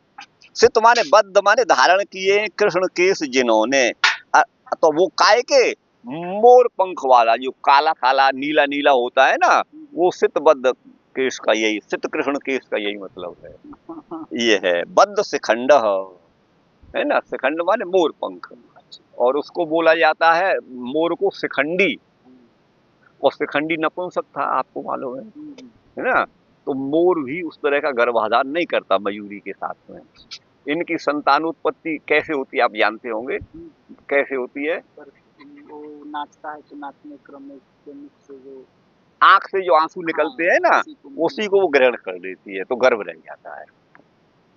सित माने बद्ध माने धारण किए कृष्ण केश जिन्होंने, तो वो काय के मोर पंख वाला, जो काला काला नीला नीला होता है ना, वो सित बद्ध केश का यही, सित कृष्ण केश का यही मतलब है। ये है बद्ध शिखंड है ना, शिखंड माने मोर पंख, और उसको बोला जाता है मोर को शिखंडी, और शिखंडी नपुंसक था, आपको मालूम है ना। तो मोर भी उस तरह का गर्भाधान नहीं करता मयूरी के साथ में। इनकी संतानोत्पत्ति कैसे होती है आप जानते होंगे, कैसे होती है? वो नाचता है तो नाचने क्रम में उसके मुख से जो आंख से जो आंसू निकलते हैं ना, उसी को वो ग्रहण कर लेती है, तो गर्भ रह जाता है।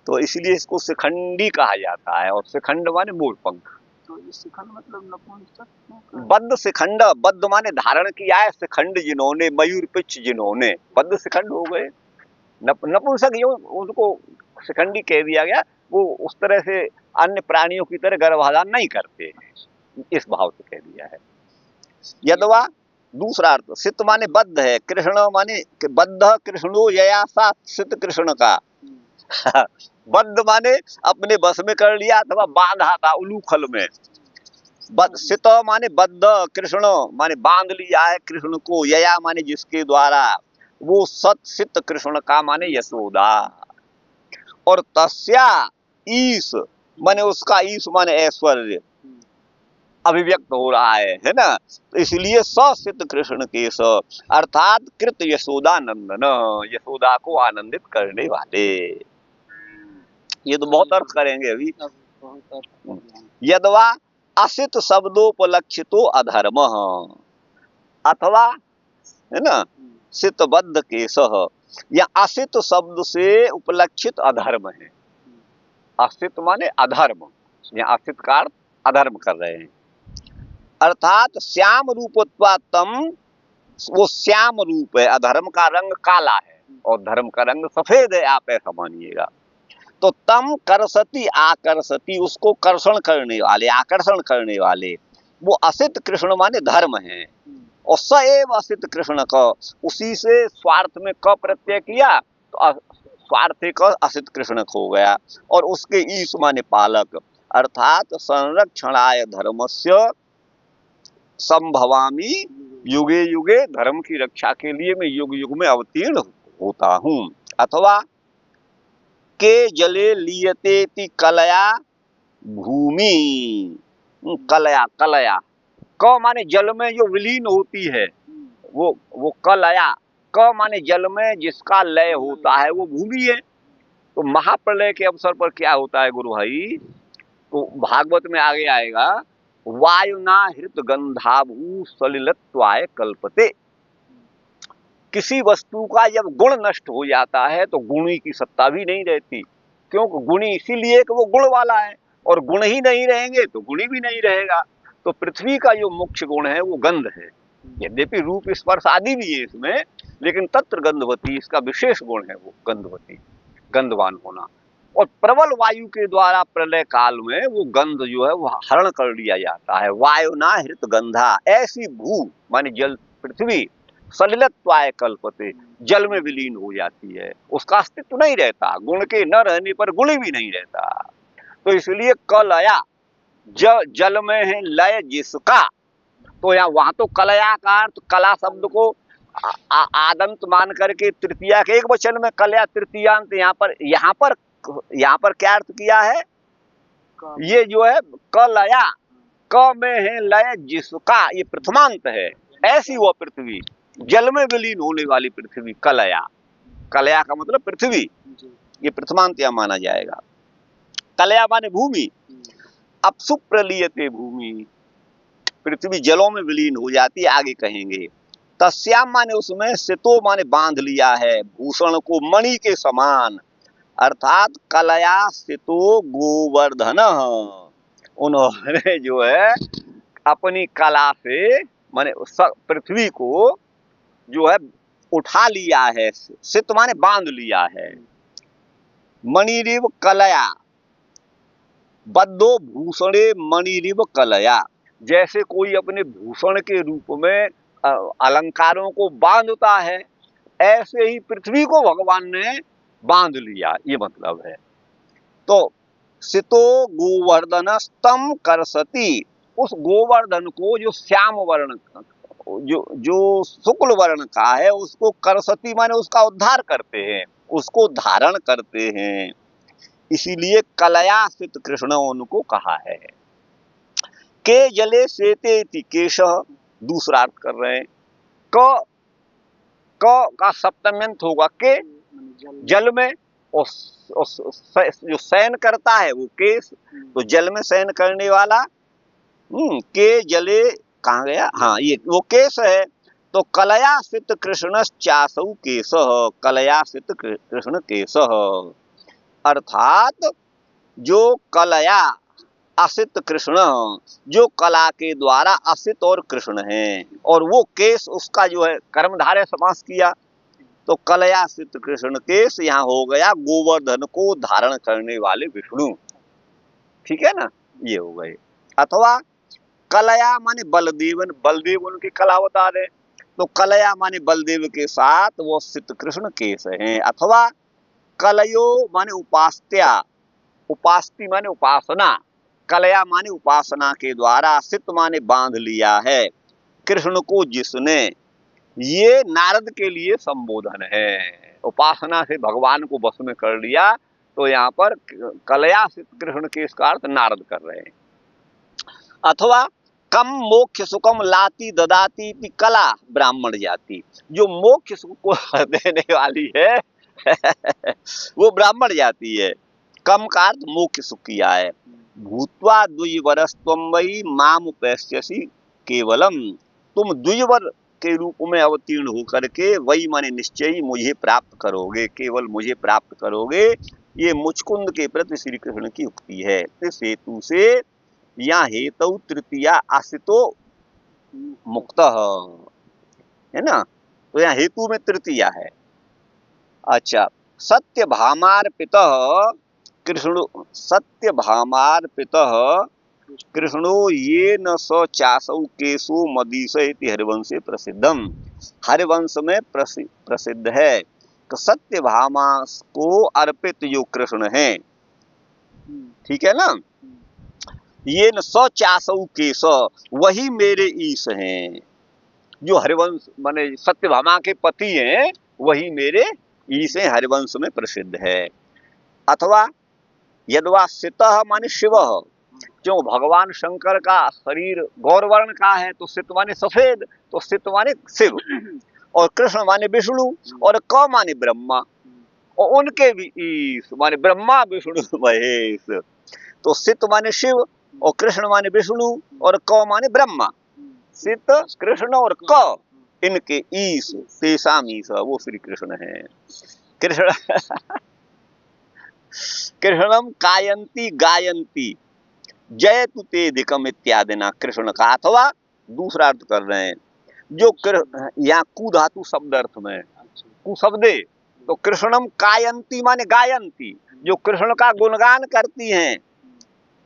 तो इसलिए इसको शिखंडी कहा जाता है, और शिखंड माने मोर पंख। तो ये शिखंड मतलब नपुंसक, बद्ध शिखंड, बद्ध माने धारण किया है, शिखंड जिन्होंने, मयूर पिच जिन्होंने, बद्ध शिखंड हो गए। नपुंसक यूं उनको शिखंडी कह दिया गया, वो उस तरह से अन्य प्राणियों की तरह गर्भाधान नहीं करते, इस भाव से कह दिया है। यदवा दूसरा अर्थ, सित माने बद्ध है, कृष्ण माने बद्ध कृष्णो यया सा, सित कृष्ण का बद्ध माने अपने बस में कर लिया अथवा बांधा था उलूखल में। सित माने बद्ध, कृष्ण माने बांध लिया है कृष्ण को, यया माने जिसके द्वारा, वो सत सित कृष्ण का माने यशोदा। और तस्या ईश माने उसका, ईश माने ऐश्वर्य अभिव्यक्त हो रहा है ना। तो इसलिए ससित कृष्ण केश अर्थात कृत यशोदा नंदन, यशोदा को आनंदित करने वाले। ये तो बहुत अर्थ करेंगे अभी। यदवा असित शब्दोपलक्षितो अधर्म, अथवा है ना सितबद्ध केशः, या असित शब्द से उपलक्षित अधर्म है। असित माने अधर्म, या असित का अर्थ अधर्म कर रहे हैं। अर्थात श्याम रूपत्वात्तम, वो श्याम रूप है, अधर्म का रंग काला है और धर्म का रंग सफेद है, आप ऐसा मानिएगा। तो तम करसती आकर्षति, उसको कर्षण करने वाले, आकर्षण करने वाले, वो असित कृष्ण माने धर्म है। और स एव असित कृष्ण का, उसी से स्वार्थ में क प्रत्यय किया तो स्वार्थ का असित कृष्ण हो गया। और उसके ईश माने पालक, अर्थात संरक्षणाय धर्मस्य संभवामी युगे युगे, धर्म की रक्षा के लिए मैं युग युग में अवतीर्ण होता हूँ। अथवा के जले लियते कलया भूमि, कलया, कलया क माने जल में जो विलीन होती है, वो कलया, क माने जल में जिसका लय होता है, वो भूमि है। तो महाप्रलय के अवसर पर क्या होता है गुरु भाई, तो भागवत में आगे आएगा, वायुना हृत गंधाभू सलिलत्वाय कल्पते। किसी वस्तु का जब गुण नष्ट हो जाता है तो गुणी की सत्ता भी नहीं रहती, क्योंकि गुणी इसीलिए कि वो गुण वाला है, और गुण ही नहीं रहेंगे तो गुणी भी नहीं रहेगा। तो पृथ्वी का जो मुख्य गुण है वो गंध है, यद्यपि रूप स्पर्श आदि भी है इसमें, लेकिन तत्र गंधवती इसका विशेष गुण है, वो गंधवती, गंधवान होना। और प्रबल वायु के द्वारा प्रलय काल में वो गंध जो है वो हरण कर लिया जाता है। वायुना हृत गंधा, ऐसी भू माने जल पृथ्वी, सलिलत्वाय कल्पते, जल में विलीन हो जाती है, उसका अस्तित्व नहीं रहता, गुण के न रहने पर गुण भी नहीं रहता। तो इसलिए कलया, जल में है लय जिसका, तो यहाँ वहां तो कलया का अर्थ कला शब्द को आदंत मान करके तृतीया के एक वचन में कलया तृतीयांत, यहाँ पर क्या अर्थ किया है, ये जो है कलया, क में है लय जिसका, ये प्रथमांत है, ऐसी वह पृथ्वी, जल में विलीन होने वाली पृथ्वी, कलया, कलया का मतलब पृथ्वी, ये प्रथमांत यहाँ माना जाएगा। कलया माने भूमि, अब सुप्रलीयते भूमि, पृथ्वी जलों में विलीन हो जाती है, आगे कहेंगे। तस्याम माने उसमें, सितो माने बांध लिया है, भूषण को मणि के समान, अर्थात कलया सितो गोवर्धन, उन्होंने जो है अपनी कला से माने पृथ्वी को जो है उठा लिया है, सित माने बांध लिया है। मणिरिव कलया, बद्धो भूषणे मणिरिव कलया, जैसे कोई अपने भूषण के रूप में अलंकारों को बांधता है, ऐसे ही पृथ्वी को भगवान ने बांध लिया, ये मतलब है। तो सितो गोवर्धन स्तम करसती, उस गोवर्धन को जो श्याम वर्ण, जो शुक्ल वर्ण का है, उसको करसती माने उसका उद्धार करते हैं, उसको धारण करते हैं, इसीलिए कलया स्थित कृष्ण उनको कहा है। के जले सेते केश, दूसरा अर्थ कर रहे हैं। क का सप्तम्यंत होगा के, जल में, और जो शयन करता है वो केश, तो जल में शयन करने वाला, के जले कहाँ गया, हाँ ये वो केश है। तो कलया स्थित कृष्ण चासौ केश, कलया स्थित कृष्ण केश, अर्थात जो कलया असित कृष्ण, जो कला के द्वारा असित और कृष्ण है, और वो केश उसका जो है कर्मधारय समास किया, तो कलया सित कृष्ण केश यहाँ हो गया गोवर्धन को धारण करने वाले विष्णु, ठीक है ना, ये हो गए। अथवा कलया माने बलदेवन, बलदेव उनकी कला बता रहे, तो कलया माने बलदेव के साथ वो सित कृष्ण केश हैं। अथवा कलयो माने उपास्त्या, उपास्ति माने उपासना, कलया माने उपासना के द्वारा, सित माने बांध लिया है कृष्ण को जिसने, ये नारद के लिए संबोधन है, उपासना से भगवान को बस में कर लिया, तो यहाँ पर कलया सित कृष्ण के इसका अर्थ नारद कर रहे हैं। अथवा कम मोक्ष सुखम लाती ददाती इति कला ब्राह्मण जाति, जो मोक्ष सुख को देने वाली है वो ब्राह्मण जाति है। कम का अर्थ मोक्ष सुख किया है। भूत्वा द्विवरस्त्वं वै माम उपैस्यसि केवलम, तुम द्विवर के रूप में अवतीर्ण होकर के वही माने निश्चय ही मुझे प्राप्त करोगे, केवल मुझे प्राप्त करोगे, ये मुचकुंद के प्रति श्री कृष्ण की उक्ति है। इस हेतु से यहाँ हेतु तृतीया आसितो मुक्त है ना, तो यहाँ हेतु में तृतीया है। अच्छा, सत्य भामार्पितः कृष्ण, सत्य भामार्पितः कृष्णो ये न स चासौ केशो मदीस इति हरिवंशे प्रसिद्धम, हरिवंश में प्रसिद्ध है कि सत्य भामा को अर्पित जो कृष्ण है, ठीक है ना, ये न स चासौ केश, वही मेरे ईश हैं, जो हरिवंश माने सत्यभामा के पति हैं वही मेरे ईश हैं, हरिवंश में प्रसिद्ध है। अथवा यद्वा सितः माने शिव, क्यों भगवान शंकर का शरीर गौरवर्ण का है, तो सित माने सफेद, तो सित माने शिव, और कृष्ण माने विष्णु, और क माने ब्रह्मा, और उनके भी ईश माने ब्रह्मा विष्णु महेश, तो सित माने शिव और कृष्ण माने विष्णु और क माने ब्रह्मा, सित कृष्ण और क इनके ईश, तेसाम ईश, वो श्री कृष्ण है। कृष्ण कृष्णम कायंती गायंती जयतु ते दिकम इत्यादि ना, कृष्ण का। अथवा दूसरा अर्थ कर रहे हैं, जो यहाँ कु धातु शब्द अर्थ में, कु शब्दे, तो कृष्णम कायंती माने गायंती, जो कृष्ण का गुणगान करती हैं।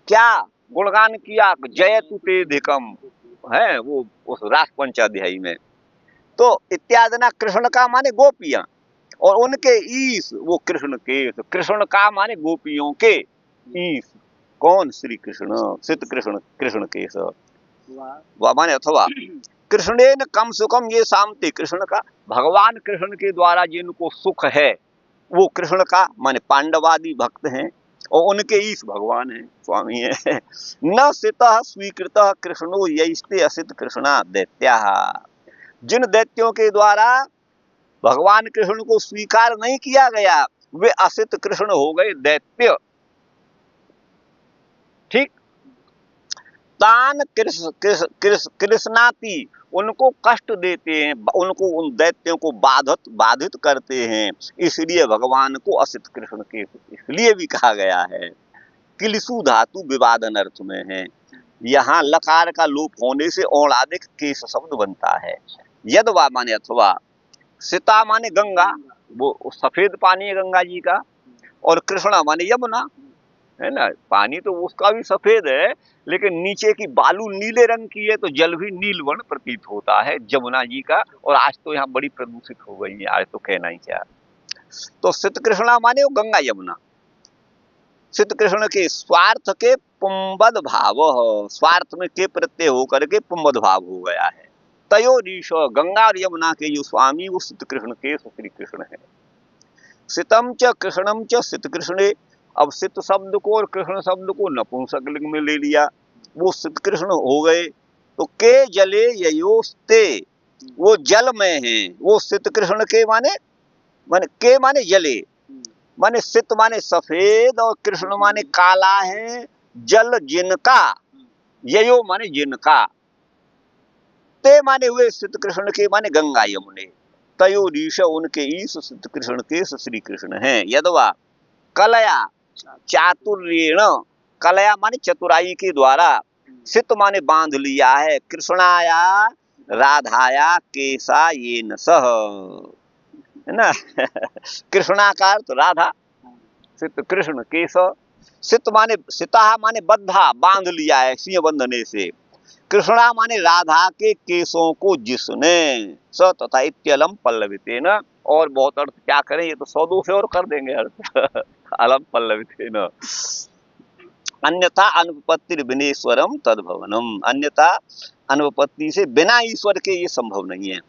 क्या गुणगान किया, जयतु ते दिकम है वो उस रास पंचाध्यायी में। तो इत्यादि ना कृष्ण का माने गोपियां, और उनके ईश वो कृष्ण के, कृष्ण का माने गोपियों के ईश, कौन? श्री कृष्ण, सित कृष्ण, कृष्ण केश। वाह वह माने अथवा कृष्णेन कम सुखम ये शांति, कृष्ण का, भगवान कृष्ण के द्वारा जिनको सुख है वो कृष्ण का माने पांडवादी भक्त हैं और उनके ईश भगवान है, स्वामी है। न सितः स्वीकृत कृष्णो यैस्ते असित कृष्णा दैत्या, जिन दैत्यों के द्वारा भगवान कृष्ण को स्वीकार नहीं किया गया वे असित कृष्ण हो गए दैत्य। ठीक। तान कृष्णाति, उनको कष्ट देते हैं, उनको उन दैत्यों को बाधित करते हैं, इसलिए भगवान को असित कृष्ण के इसलिए भी कहा गया है। किलिसु धातु विवादन अर्थ में है, यहाँ लकार का लोप होने से औणादिक केश शब्द बनता है। यदवा माने अथवा, सीता माने गंगा, वो सफेद पानी है गंगा जी का, और कृष्णा माने यमुना है ना, पानी तो उसका भी सफेद है लेकिन नीचे की बालू नीले रंग की है तो जल भी नील वर्ण प्रतीत होता है जमुना जी का। और आज तो यहाँ बड़ी प्रदूषित हो गई है, आज तो कहना ही क्या। तो सित कृष्णा माने वो गंगा यमुना। सित कृष्ण के स्वार्थ के पुंबद भाव, स्वार्थ में के प्रत्यय होकर के पुंबद भाव हो गया है। तयोरीश, गंगा और यमुना के जो स्वामी वो सित कृष्ण के श्री कृष्ण है। सितम च कृष्णम च सित कृष्णे, अब सित शब्द को और कृष्ण शब्द को नपुंसक लिंग में ले लिया, वो सित कृष्ण हो गए। तो के जले ययोस्ते, वो जल में है, वो सित कृष्ण के माने के माने जले, माने सित माने सफेद और कृष्ण माने काला है, जल जिनका, ययो माने जिनका, ते माने हुए सित कृष्ण के माने गंगा यमुने। तयोरीश, उनके ईश सित कृष्ण के श्री कृष्ण है। यदवा कलया चातुर्येण, कलया माने चतुराई के द्वारा, सित माने बांध लिया है, कृष्णाया राधाया केसा येन सह, है ना। कृष्णा का अर्थ राधा, सित कृष्ण केश, सित माने सिता माने बद्धा, बांध लिया है सिंह बंधने से, कृष्णा माने राधा के केशों को जिसने, स तथा इत्यलम पल्लवितेन, और बहुत अर्थ क्या करें, ये तो 100-200 से और कर देंगे अर्थ। अलम पल्लवितेन, अन्यथा अनुपत्ति विनेश्वरम तद्भवनम, अन्यथा अनुपत्ति से बिना ईश्वर के ये संभव नहीं है।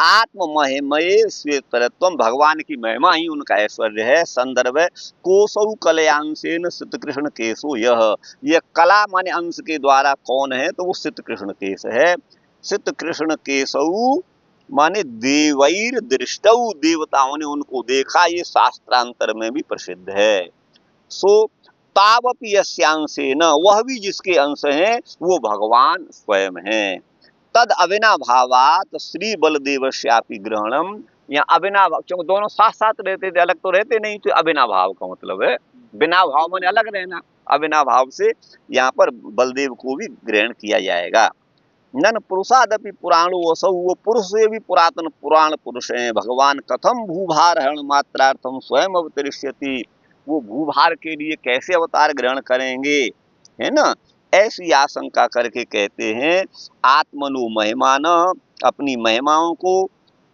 आत्म महिमये श्वेतरत्व, भगवान की महिमा ही उनका ऐश्वर्य है। संदर्भ कोसौ कलयांशेन सित कृष्ण केशो, यह कला माने अंश के द्वारा कौन है, तो वो सित कृष्ण केश है। सित कृष्ण केशौ माने देवैर दृष्टौ, देवताओं ने उनको देखा, ये शास्त्रांतर में भी प्रसिद्ध है। सो तावपि यस्यांशेन, वह भी जिसके अंश हैं वो भगवान स्वयं हैं। तद अविनाभावात श्री बलदेवस्यापि ग्रहणम, यहाँ अविनाभाव, क्योंकि दोनों साथ साथ रहते थे, अलग तो रहते नहीं थे, अविनाभाव का मतलब है बिना भाव माने अलग रहना, अविनाभाव से यहाँ पर बलदेव को भी ग्रहण किया जाएगा। नन पुरुषादपि पुराणो असौ, वो पुरुष से भी पुरातन पुराण पुरुष हैं। भगवान कथम भूभार हरण मात्रार्थम स्वयं अवतरिष्यति, वो भूभार के लिए कैसे अवतार ग्रहण करेंगे, है ना, ऐसी आशंका करके कहते हैं आत्मनु महिमान, अपनी महिमाओं को,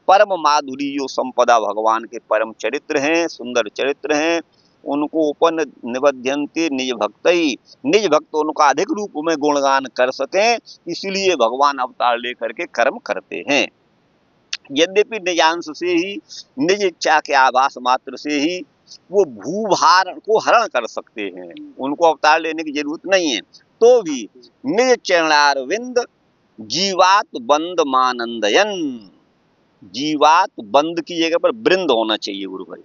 परम माधुरी जो संपदा भगवान के परम चरित्र हैं, सुंदर चरित्र हैं, उनको उपन निबध्यन्ते निज भक्तई, निज भक्त उनका अधिक रूप में गुणगान कर सकें, इसलिए भगवान अवतार लेकर के कर्म करते हैं। यद्यपि निजांश से ही, निज इच्छा के आभास मात्र से ही वो भूभार को हरण कर सकते हैं, उनको अवतार लेने की जरूरत नहीं है, तो भी निज चरणारविंद जीवात बंद मानंदयन, जीवात बंद की जगह पर वृंद होना चाहिए गुरु भाई,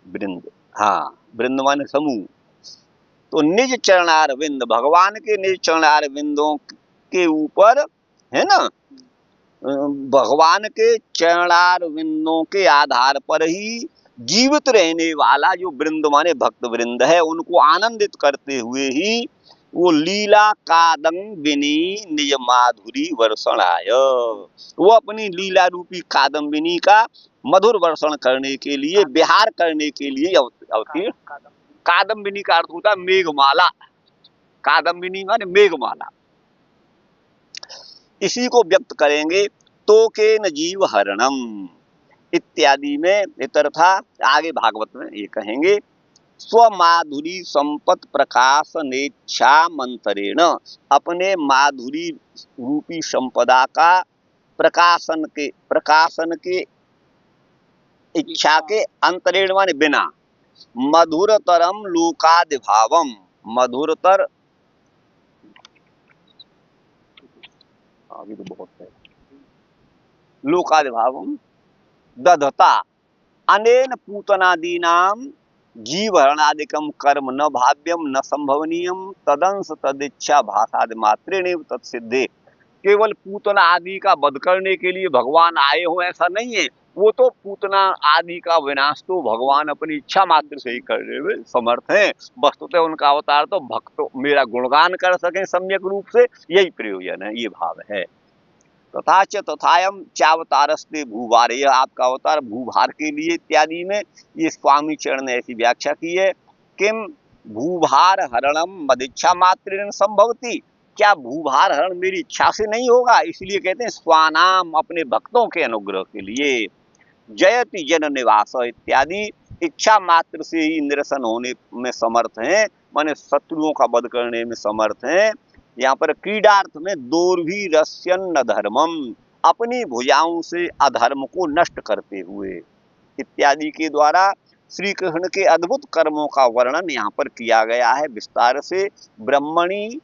वृंद, हाँ वृंद माने समूह। तो निज चरणारविंद, भगवान के निज चरणारविंदों के ऊपर, है ना, भगवान के चरणारविंदों के आधार पर ही जीवित रहने वाला जो वृंद माने भक्त वृंद है, उनको आनंदित करते हुए ही वो लीला कादम्बिनी निज माधुरी वर्षणाय, वो अपनी लीला रूपी कादम्बिनी का मधुर वर्षण करने के लिए, विहार करने के लिए अवतीर्ण। कादम्बिनी का अर्थ होता है मेघमाला, कादम्बिनी माने मेघमाला, इसी को व्यक्त करेंगे। तो के न जीव हरणम इत्यादि में इतर था, आगे भागवत में ये कहेंगे। स्वमाधुरी संपत प्रकाशनेच्छा मंत्रेण, अपने माधुरी रूपी संपदा का प्रकाशन के इच्छा के अंतरेण माने बिना, मधुरतरम लोकादिभावम, मधुरतर अभी तो बहुत है, लोकादिभावम दधता अनेन पूतनादीनाम जीवहरणादिकम कर्म न भाव्यम न संभवनीयम तदंश तदिच्छा भाषादि मात्रेण तत्सिद्धे। केवल पूतना आदि का वध करने के लिए भगवान आए हो ऐसा नहीं है, वो तो पूतना आदि का विनाश तो भगवान अपनी इच्छा मात्र से ही करने में समर्थ हैं। वस्तुतः उनका अवतार तो भक्त मेरा गुणगान कर सकें सम्यक रूप से, यही प्रयोजन है, ये भाव है। तथा च तथायम चावतारस्ते भूभार, यह आपका अवतार भूभार के लिए इत्यादि में ये स्वामी चरण ने ऐसी व्याख्या की है। किम भूभार हरणम मदिच्छा मात्रेण संभवती, क्या भूभार हरण मेरी इच्छा से नहीं होगा, इसलिए कहते हैं स्वानाम, अपने भक्तों के अनुग्रह के लिए। जयति जन निवास इत्यादि इच्छा मात्र से ही निरसन होने में समर्थ हैं, माने शत्रुओं का वध करने में समर्थ हैं। यहाँ पर क्रीडार्थ में दोर्भी रस्यन धर्मम, अपनी भुजाओं से अधर्म को नष्ट करते हुए इत्यादि के द्वारा श्री कृष्ण के अद्भुत कर्मों का वर्णन यहाँ पर किया गया है विस्तार से। ब्रह्मणि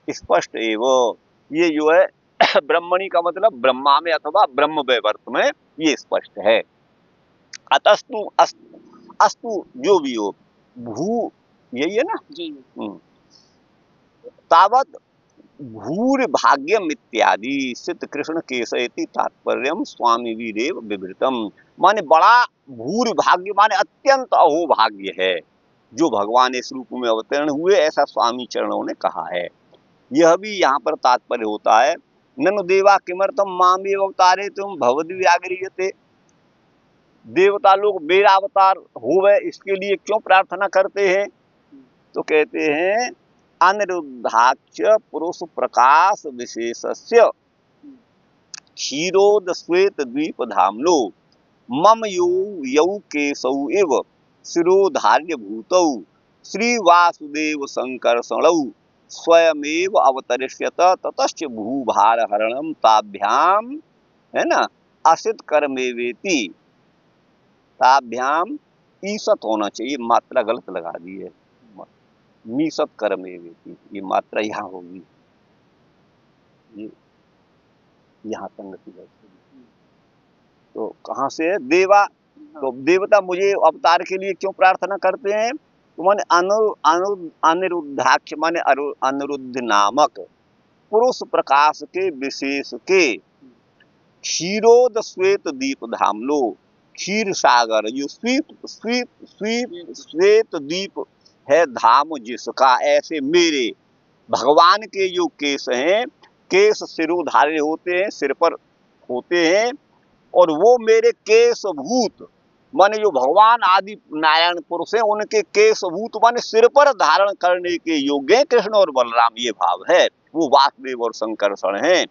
स्पष्ट एवं, ये जो है ब्रह्मणि का मतलब ब्रह्मा में अथवा ब्रह्म वैवर्त में, ये स्पष्ट है। अतस्तु अस्तु जो भी हो, भू यही है ना जी तावत भूर भाग्यम इत्यादि सिद्ध कृष्ण केशयति तात्पर्यम स्वामी वीरेव विवृतम, माने बड़ा भूर भाग्य माने अत्यंत अहोभाग्य है जो भगवान इस रूप में अवतरण हुए, ऐसा स्वामी चरणों ने कहा है। यह भी यहाँ पर तात्पर्य होता है, ननु देवा किमर्थम माम एव अवतारे तुम भवद्व्यागरीयते, देवता लोग मेरा अवतार होवे इसके लिए क्यों प्रार्थना करते हैं, तो कहते हैं अनिरुद्धाक्ष पुरुष प्रकाश विशेषस्य क्षीरोद श्वेत द्वीप धामलो मम यो यौ केशौ एव शिरोधार्य भूतौ श्री वासुदेव संकर्षणौ स्वयमेव अवतरिष्यत ततश्च भूभार हरणम ताभ्याम, है ना, असित कर्मेवेति, ताभ्याम ईसत होना चाहिए, मात्रा गलत लगा दी है, मीसत कर्मेवेति, ये मात्रा यहाँ होगी, ये यहाँ संगति है। तो कहाँ से है देवा, तो देवता मुझे अवतार के लिए क्यों प्रार्थना करते हैं, तो माने अनिरुद्धाक्ष माने अनिरुद्ध नामक पुरुष प्रकाश के विशेष के क्षीरोद श्वेत दीप धाम लो, क्षीर सागर जो श्वेत दीप है धाम जिसका, ऐसे मेरे भगवान के जो केश हैं, केश सिरोधार्य होते हैं, सिर पर होते हैं, और वो मेरे केशभूत माने जो भगवान आदि नारायण पुरुष हैं उनके केशभूत माने सिर पर धारण करने के योग्य हैं कृष्ण और बलराम, ये भाव है। वो वासुदेव और संकर्षण हैं,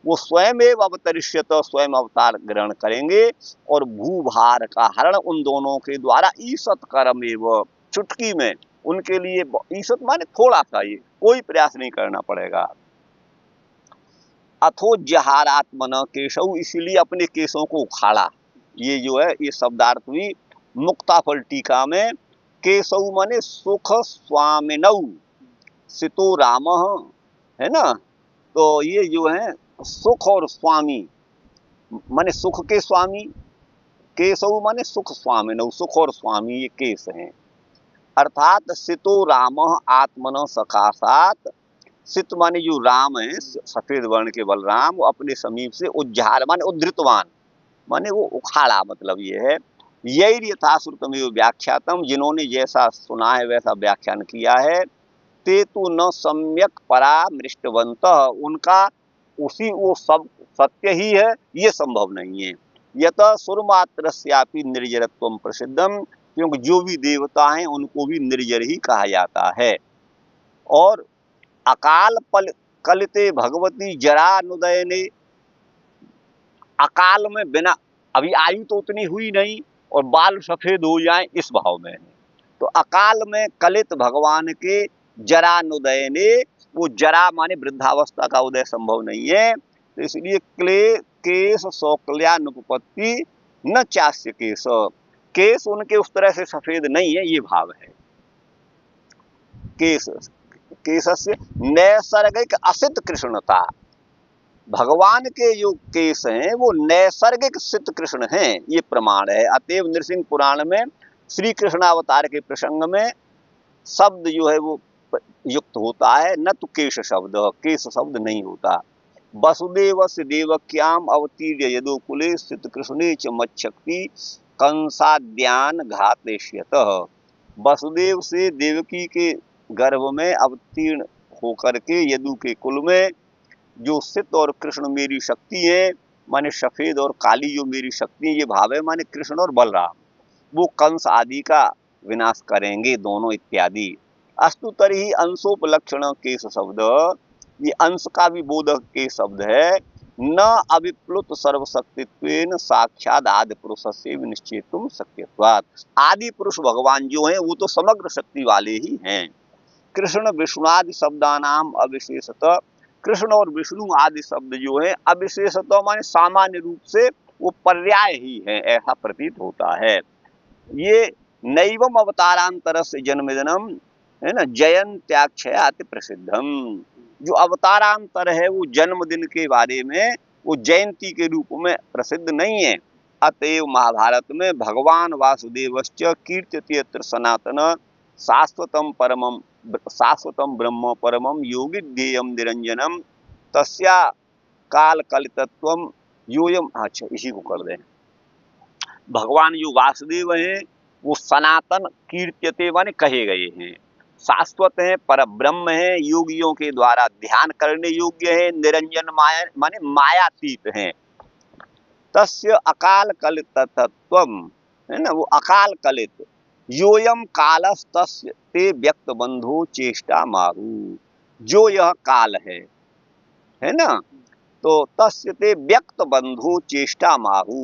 वो स्वयं एव अवतरिष्यत, स्वयं अवतार ग्रहण करेंगे और भूभार का हरण उन दोनों के द्वारा ईसत कर्म एव, चुटकी में उनके लिए, ईसत माने थोड़ा सा, ये कोई प्रयास नहीं करना पड़ेगा। अथो जहारात्मन केशव, इसीलिए अपने केशों को उखाड़ा, ये जो है ये शब्दार्थ भी मुक्ताफल टीका में, केशव माने सुख स्वामिनौ सितो राम, है ना, तो ये जो है सुख और स्वामी माने सुख के स्वामी, केशव माने सुख स्वामिनौ, सुख और स्वामी ये केश हैं। अर्थात सितो राम आत्मन सकाशात, सित माने जो राम है सफेद वर्ण के बलराम, वो अपने समीप से उज्झार माने उद्धृतवान माने वो उखाड़ा, मतलब ये है। यही यथाश्रुतमेव व्याख्यातम, जिन्होंने जैसा सुना है वैसा व्याख्यान किया है। ते तु न सम्यक परामृष्टवंत, उनका उसी वो सब सत्य ही है, ये संभव नहीं है। यत सुरमात्रस्यापि निर्जरत्वम प्रसिद्धम, क्योंकि जो भी देवता हैं उनको भी निर्जर ही कहा जाता है। और अकाल पल कलिते भगवती जरा अनुदयने, अकाल में बिना, अभी आयु तो उतनी हुई नहीं और बाल सफेद हो जाएं इस भाव में है। तो अकाल में कलित भगवान के जरानुदय ने, वो जरा माने वृद्धावस्था का उदय संभव नहीं है, तो इसलिए केश शौक्ल्यानुपपत्ति न चास्य केश, केश उनके उस तरह से सफेद नहीं है, ये भाव है। केश केशस्य नैसर्गिक असित कृष्णता, भगवान के जो केश हैं वो नैसर्गिक सिद्ध कृष्ण हैं, ये प्रमाण है। अतएव नृसिंह पुराण में श्री कृष्णावतार के प्रसंग में शब्द जो है वो युक्त होता है, न तो केश शब्द, केश शब्द नहीं होता। वसुदेवस्य देवक्याम अवतीर्य यदुकुले स्थित कृष्णे च मच्छक्ति कंसाद्यान घातेष्यतः, वसुदेव से देवकी के गर्भ में अवतीर्ण होकर के यदु के कुल में जो सित और कृष्ण मेरी शक्ति है, माने सफेद और काली जो मेरी शक्ति है, ये भाव है, माने कृष्ण और बलराम, वो कंस आदि का विनाश करेंगे दोनों इत्यादि। अस्तु तर्हि अंशोपलक्षण केश शब्द, ये अंश का भी बोधक के शब्द है। न अविप्लुत सर्वशक्तित्वेन साक्षात आदि पुरुष से निश्चेतुम शक्यत्वात्, आदि पुरुष भगवान जो हैं वो तो समग्र शक्ति वाले ही हैं। कृष्ण विष्णुआदि शब्दानाम अविशेषतः, कृष्ण और विष्णु आदि शब्द जो है अविशेषतः माने सामान्य रूप से वो पर्याय ही है, ऐसा प्रतीत होता है। ये नैवम अवतारांतर से जन्मदिनम है ना, जयंत्याक्षयाति प्रसिद्धम, जो अवतारांतर है वो जन्मदिन के बारे में वो जयंती के रूप में प्रसिद्ध नहीं है। अतएव महाभारत में भगवान वासुदेवश्च कीर्त्यते यत्र सनातन शाश्वतम परमम, शाश्वतम ब्रह्म परमम योगी ध्येयम निरंजनम तस्या काल कलितत्वम योयम। अच्छा, इसी को कर दें। भगवान जो वासुदेव हैं वो सनातन कीर्त्यते माने कहे गए हैं, शाश्वत हैं, पर ब्रह्म है, योगियों के द्वारा ध्यान करने योग्य है, निरंजन माया माने मायातीत हैं। तस्य अकाल कलितत्वम है ना, वो अकाल कलित, योयम कालस तस्य ते व्यक्त बंधु चेष्टा माहु, जो यह काल है ना, तो तस्य ते व्यक्त बंधु चेष्टा माहु,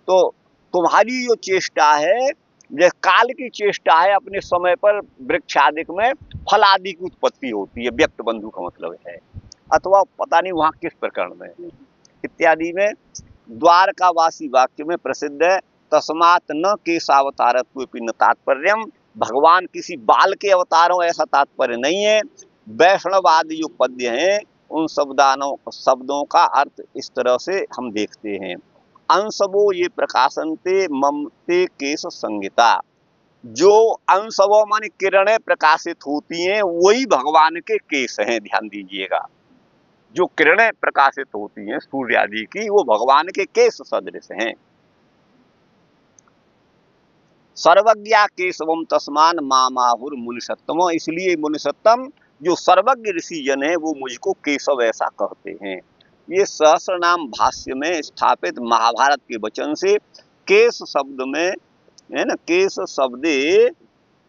तो तुम्हारी जो चेष्टा है, जो काल की चेष्टा है, अपने समय पर वृक्ष आदि में फल आदि की उत्पत्ति होती है, व्यक्त बंधु का मतलब है, अथवा पता नहीं वहां किस प्रकरण में इत्यादि में द्वारकावासी वाक्य में प्रसिद्ध है, तस्मात न केशावतारत्वेपि न तात्पर्यम, भगवान किसी बाल के अवतारों ऐसा तात्पर्य नहीं है। वैष्णवादि जो पद्य हैं उन शब्दों का अर्थ इस तरह से हम देखते हैं। अंशवो ये प्रकाशनते ममते केश संहिता, जो अंशवो माने किरणें प्रकाशित होती हैं वही भगवान के केश हैं, ध्यान दीजिएगा, जो किरणें प्रकाशित होती हैं सूर्य आदि की वो भगवान के केश सदृश हैं। सर्वज्ञा केशवम तस्मान मामाहुर मुनिसत्तम, इसलिए मुनिसत्तम जो सर्वज्ञ ऋषि जन है वो मुझको केशव ऐसा कहते हैं। ये सहस्र नाम भाष्य में स्थापित महाभारत के वचन से केश शब्द में है ना, केश शब्दे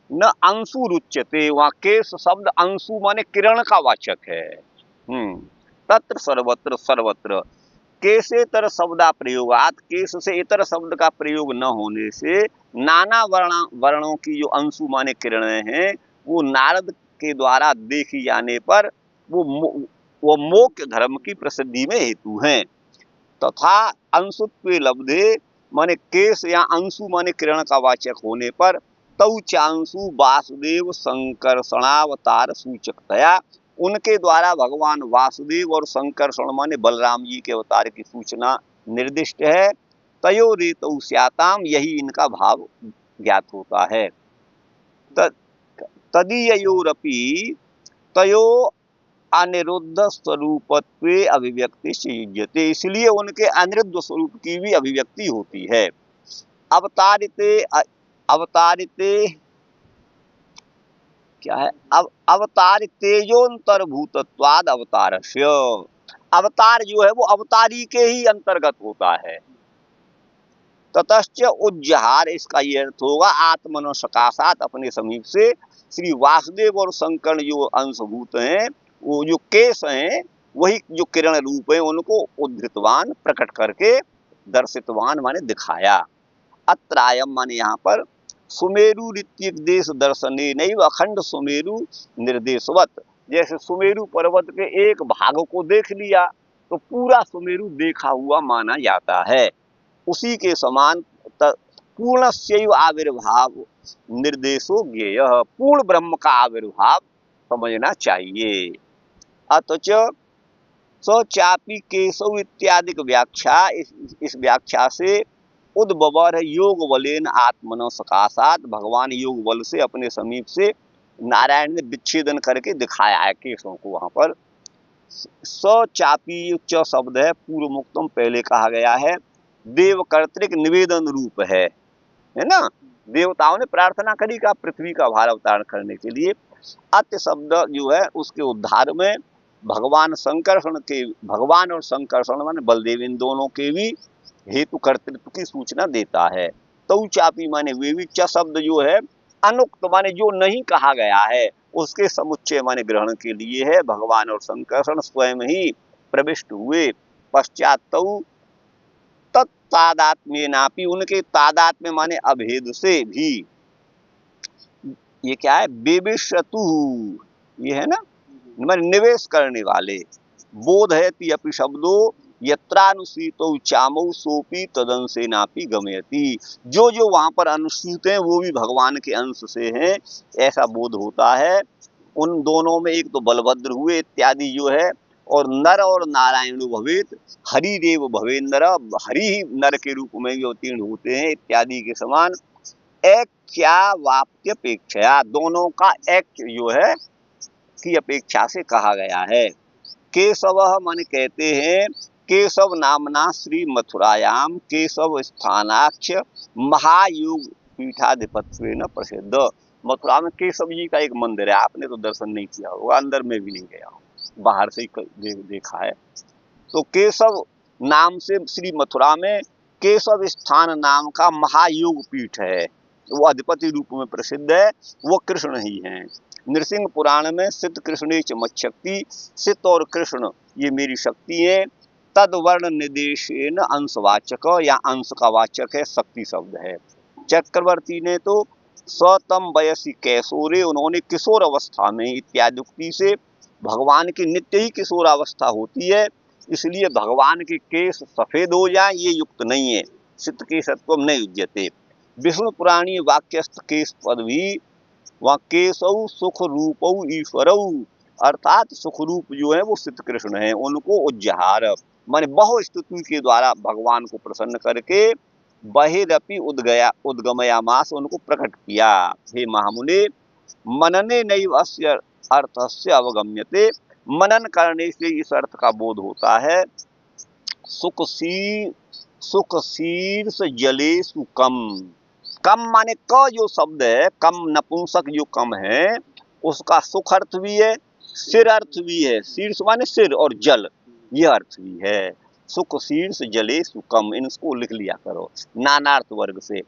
न अंशु रुच्यते, वहाँ केश शब्द अंशु माने किरण का वाचक है। तत्र सर्वत्र सर्वत्र केशेतर शब्दा प्रयोगात, केश से इतर शब्द का प्रयोग न होने से नाना वर्णों की जो अंशु माने किरणें हैं वो नारद के द्वारा देखी जाने पर वो मोक्ष धर्म की प्रसिद्धि में हेतु हैं। तथा अंशुत्वे लब्धे माने केश या अंशु माने किरण का वाचक होने पर तौ चांशु वासुदेव संकर्षणावतार सूचकतया, उनके द्वारा भगवान वासुदेव और संकर्षण माने बलराम जी के अवतार की सूचना निर्दिष्ट है। तयो रेतौ स्याताम, यही इनका भाव ज्ञात होता है। तदीयोरपि तयो अनिरुद्ध स्वरूपत्वे अभिव्यक्ति से युज्यते, इसलिए उनके अनिरुद्ध स्वरूप की भी अभिव्यक्ति होती है। अवतारिते क्या है, अवतार तेजोंतर्भूतत्वाद अवतारस्य, अवतार जो है वो अवतारी के ही अंतर्गत होता है। ततश्च उज्जहार, इसका ये अर्थ होगा आत्मनो सकाशात, अपने समीप से श्री वासुदेव और शंकर जो अंशभूत हैं वो जो केश हैं वही जो किरण रूप है उनको उद्धृतवान प्रकट करके दर्शितवान माने दिखाया। अत्रायम माने यहाँ पर सुमेरु ऋत्विक देश दर्शने नैव अखंड सुमेरु निर्देशवत। जैसे सुमेरु पर्वत के एक भाग को देख लिया तो पूरा सुमेरु देखा हुआ माना जाता है, उसी के समान पूर्णस्यैव आविर्भाव निर्देशो ज्ञेय, पूर्ण ब्रह्म का आविर्भाव समझना चाहिए। अतच स चापि केशव इत्यादि व्याख्या, इस व्याख्या से उद्भवर है योग बलेन आत्मन सकाशात, भगवान योग बल से अपने समीप से नारायण ने विच्छेदन करके दिखाया है केशों को। वहां पर स चापी च शब्द है पूर्व मुक्तम पहले कहा गया है, देव कर्तृक निवेदन रूप है ना। देवताओं ने प्रार्थना करी का पृथ्वी का भार अवतारण करने के लिए। अत्य शब्द जो है उसके उद्धार में भगवान संकर्षण के, भगवान और संकर्षण माने बलदेव, इन दोनों के भी हेतु कर्तृत्व की सूचना देता है। तौ चापी माने वे भी, च शब्द जो है अनुक्त माने जो नहीं कहा गया है उसके समुच्चय माने ग्रहण के लिए है। भगवान और संकर्षण स्वयं ही प्रविष्ट हुए पश्चात तौ तत्तादात्म्य नापी, उनके तादात्म्य माने अभेद से भी, ये क्या है, बेबिशतु, ये है ना माने निवेश करने वाले। बोध है ती अपि शब्दो यत्रानुसूतो चामौ सोपी तदंसे नापी गमयति, जो जो वहां पर अनुसूत हैं वो भी भगवान के अंश से हैं ऐसा बोध होता है। उन दोनों में एक तो बलभद्र हुए इत्यादि जो है, और नर और नारायण भवेत हरि देव भवेंद्र, हरि ही नर के रूप में भी अवतीर्ण होते हैं इत्यादि के समान। एक क्या वाप्य अपेक्षा, दोनों का एक जो है की अपेक्षा से कहा गया है। केशव माने कहते हैं केशव नामना श्री मथुरायाम केशव स्थानाक्ष महायोग पीठाधिपत्वेन प्रसिद्ध। मथुरा में केशव जी का एक मंदिर है, आपने तो दर्शन नहीं किया होगा, अंदर में भी नहीं गया हूँ, बाहर से ही देखा है। तो केशव नाम से श्री मथुरा में केशव स्थान नाम का महायोग पीठ है, वो अधिपति रूप में प्रसिद्ध है, वो कृष्ण ही हैं। नृसिंह पुराण में सिद्ध कृष्ण च मच्छक्ति, सिद्ध और कृष्ण ये मेरी शक्ति है। तद वर्ण निर्देशन अंशवाचक, या अंश का वाचक है, शक्ति शब्द है। चक्रवर्ती ने तो स्वतम वयसी कैशोरे, उन्होंने किशोर अवस्था में इत्यादि उक्ति से, भगवान की नित्य ही किशोर अवस्था होती है, इसलिए भगवान के केश सफेद हो जाए ये युक्त नहीं है। सिद्ध केशत्व नहीं युज्यते। विष्णु पुराणी वाक्यस्थ केश पद भी, वहाँ केशव सुख रूपौ ईश्वरौ, अर्थात सुख रूप जो है वो सिद्ध कृष्ण है, उनको उज्जहार माने बहु स्तुति के द्वारा भगवान को प्रसन्न करके बहिरपि उद्गमयामास, उनको प्रकट किया। हे महामुने मनने नैव अस्य अर्थस्य अवगम्यते, मनन करने से इस अर्थ का बोध होता है। सुख शीर्ष जले सुकम, कम माने क जो शब्द है, कम नपुंसक जो कम है उसका सुख अर्थ भी है, सिर अर्थ भी है। शीर्ष माने सिर और जल ये अर्थ भी है। सुख शीर्ष जले सुकम, इनको लिख लिया करो नानार्थ वर्ग से।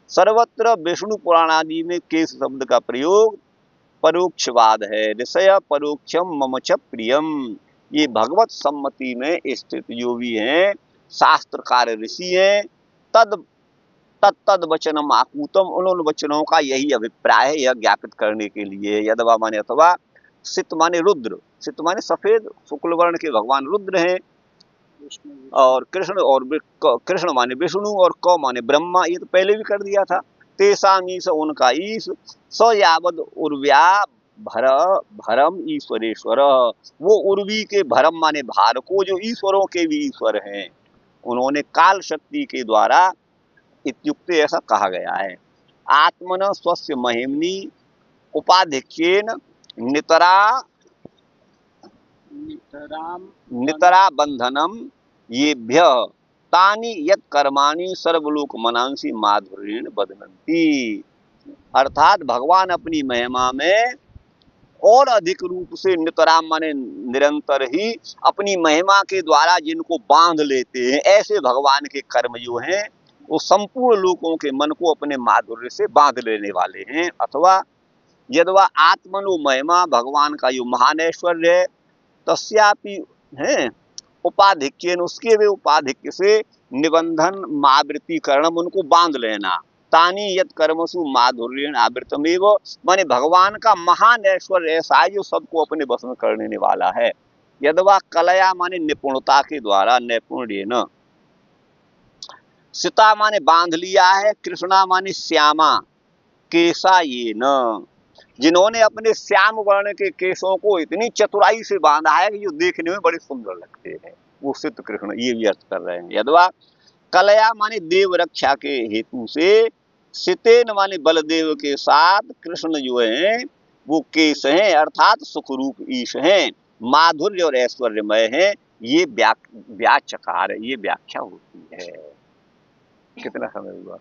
सर्वत्र विष्णु पुराण आदि में केश शब्द का प्रयोग परोक्षवाद है। ऋषय परोक्षम मम च प्रियम, ये भगवत सम्मति में स्थित जो भी हैं शास्त्रकार ऋषि हैं, तद वचनम आकूतम, उन वचनों का यही अभिप्राय है, यह ज्ञापित करने के लिए। यदवा माने अथवा, सित माने रुद्र, सित माने सफेद, शुक्ल वर्ण के भगवान रुद्र हैं, और कृष्ण माने विष्णु, और क माने ब्रह्मा, ये तो पहले भी कर दिया था। तेसाम ईश, उनका ईश, स यावद उर्व्या भरम ईश्वरेश्वर, वो उर्वी के भरम माने भार को, जो ईश्वरों के भी ईश्वर हैं, उन्होंने काल शक्ति के द्वारा इत्युक्ते ऐसा कहा गया है। आत्मन स्वस्य महिम्नि उपाधिक्येन नितरा बंधनम येभ्य तानि यत् कर्माणि सर्वलोक मनांसी माधुर्येण बदनन्ति, अर्थात भगवान अपनी महिमा में और अधिक रूप से नितराम माने निरंतर ही अपनी महिमा के द्वारा जिनको बांध लेते हैं, ऐसे भगवान के कर्म जो हैं वो संपूर्ण लोकों के मन को अपने माधुर्य से बांध लेने वाले हैं। अथवा यदवा आत्मनो महिमा, भगवान का जो महान ऐश्वर्य है, तस्यापि है उपाधिक्य, उसके वे उपाधिक्य से निबंधन मावृत्तिकरणम, उनको बांध लेना, तानी यत कर्मसु माधुर्येण आवृतमेव, माने भगवान का महान ऐश्वर्य ऐसा है जो सबको अपने बस में कर लेने वाला है। यदवा कलया माने निपुणता के द्वारा, नैपुण्येन। सीता माने बांध लिया है, कृष्णा माने श्यामा, केसा ये न, जिन्होंने अपने श्याम वर्ण के केशों को इतनी चतुराई से बांधा है कि जो देखने में बड़े सुंदर लगते हैं, वो सिद्ध कृष्ण, ये भी अर्थ कर रहे हैं। यदवा कलया माने देव रक्षा के हेतु से, सितेन माने बलदेव के साथ कृष्ण जो है वो केश हैं, अर्थात सुखरूप ईश हैं, माधुर्य और ऐश्वर्यमय है। ये व्याचकार है, ये व्याख्या होती है। कितना समय हुआ?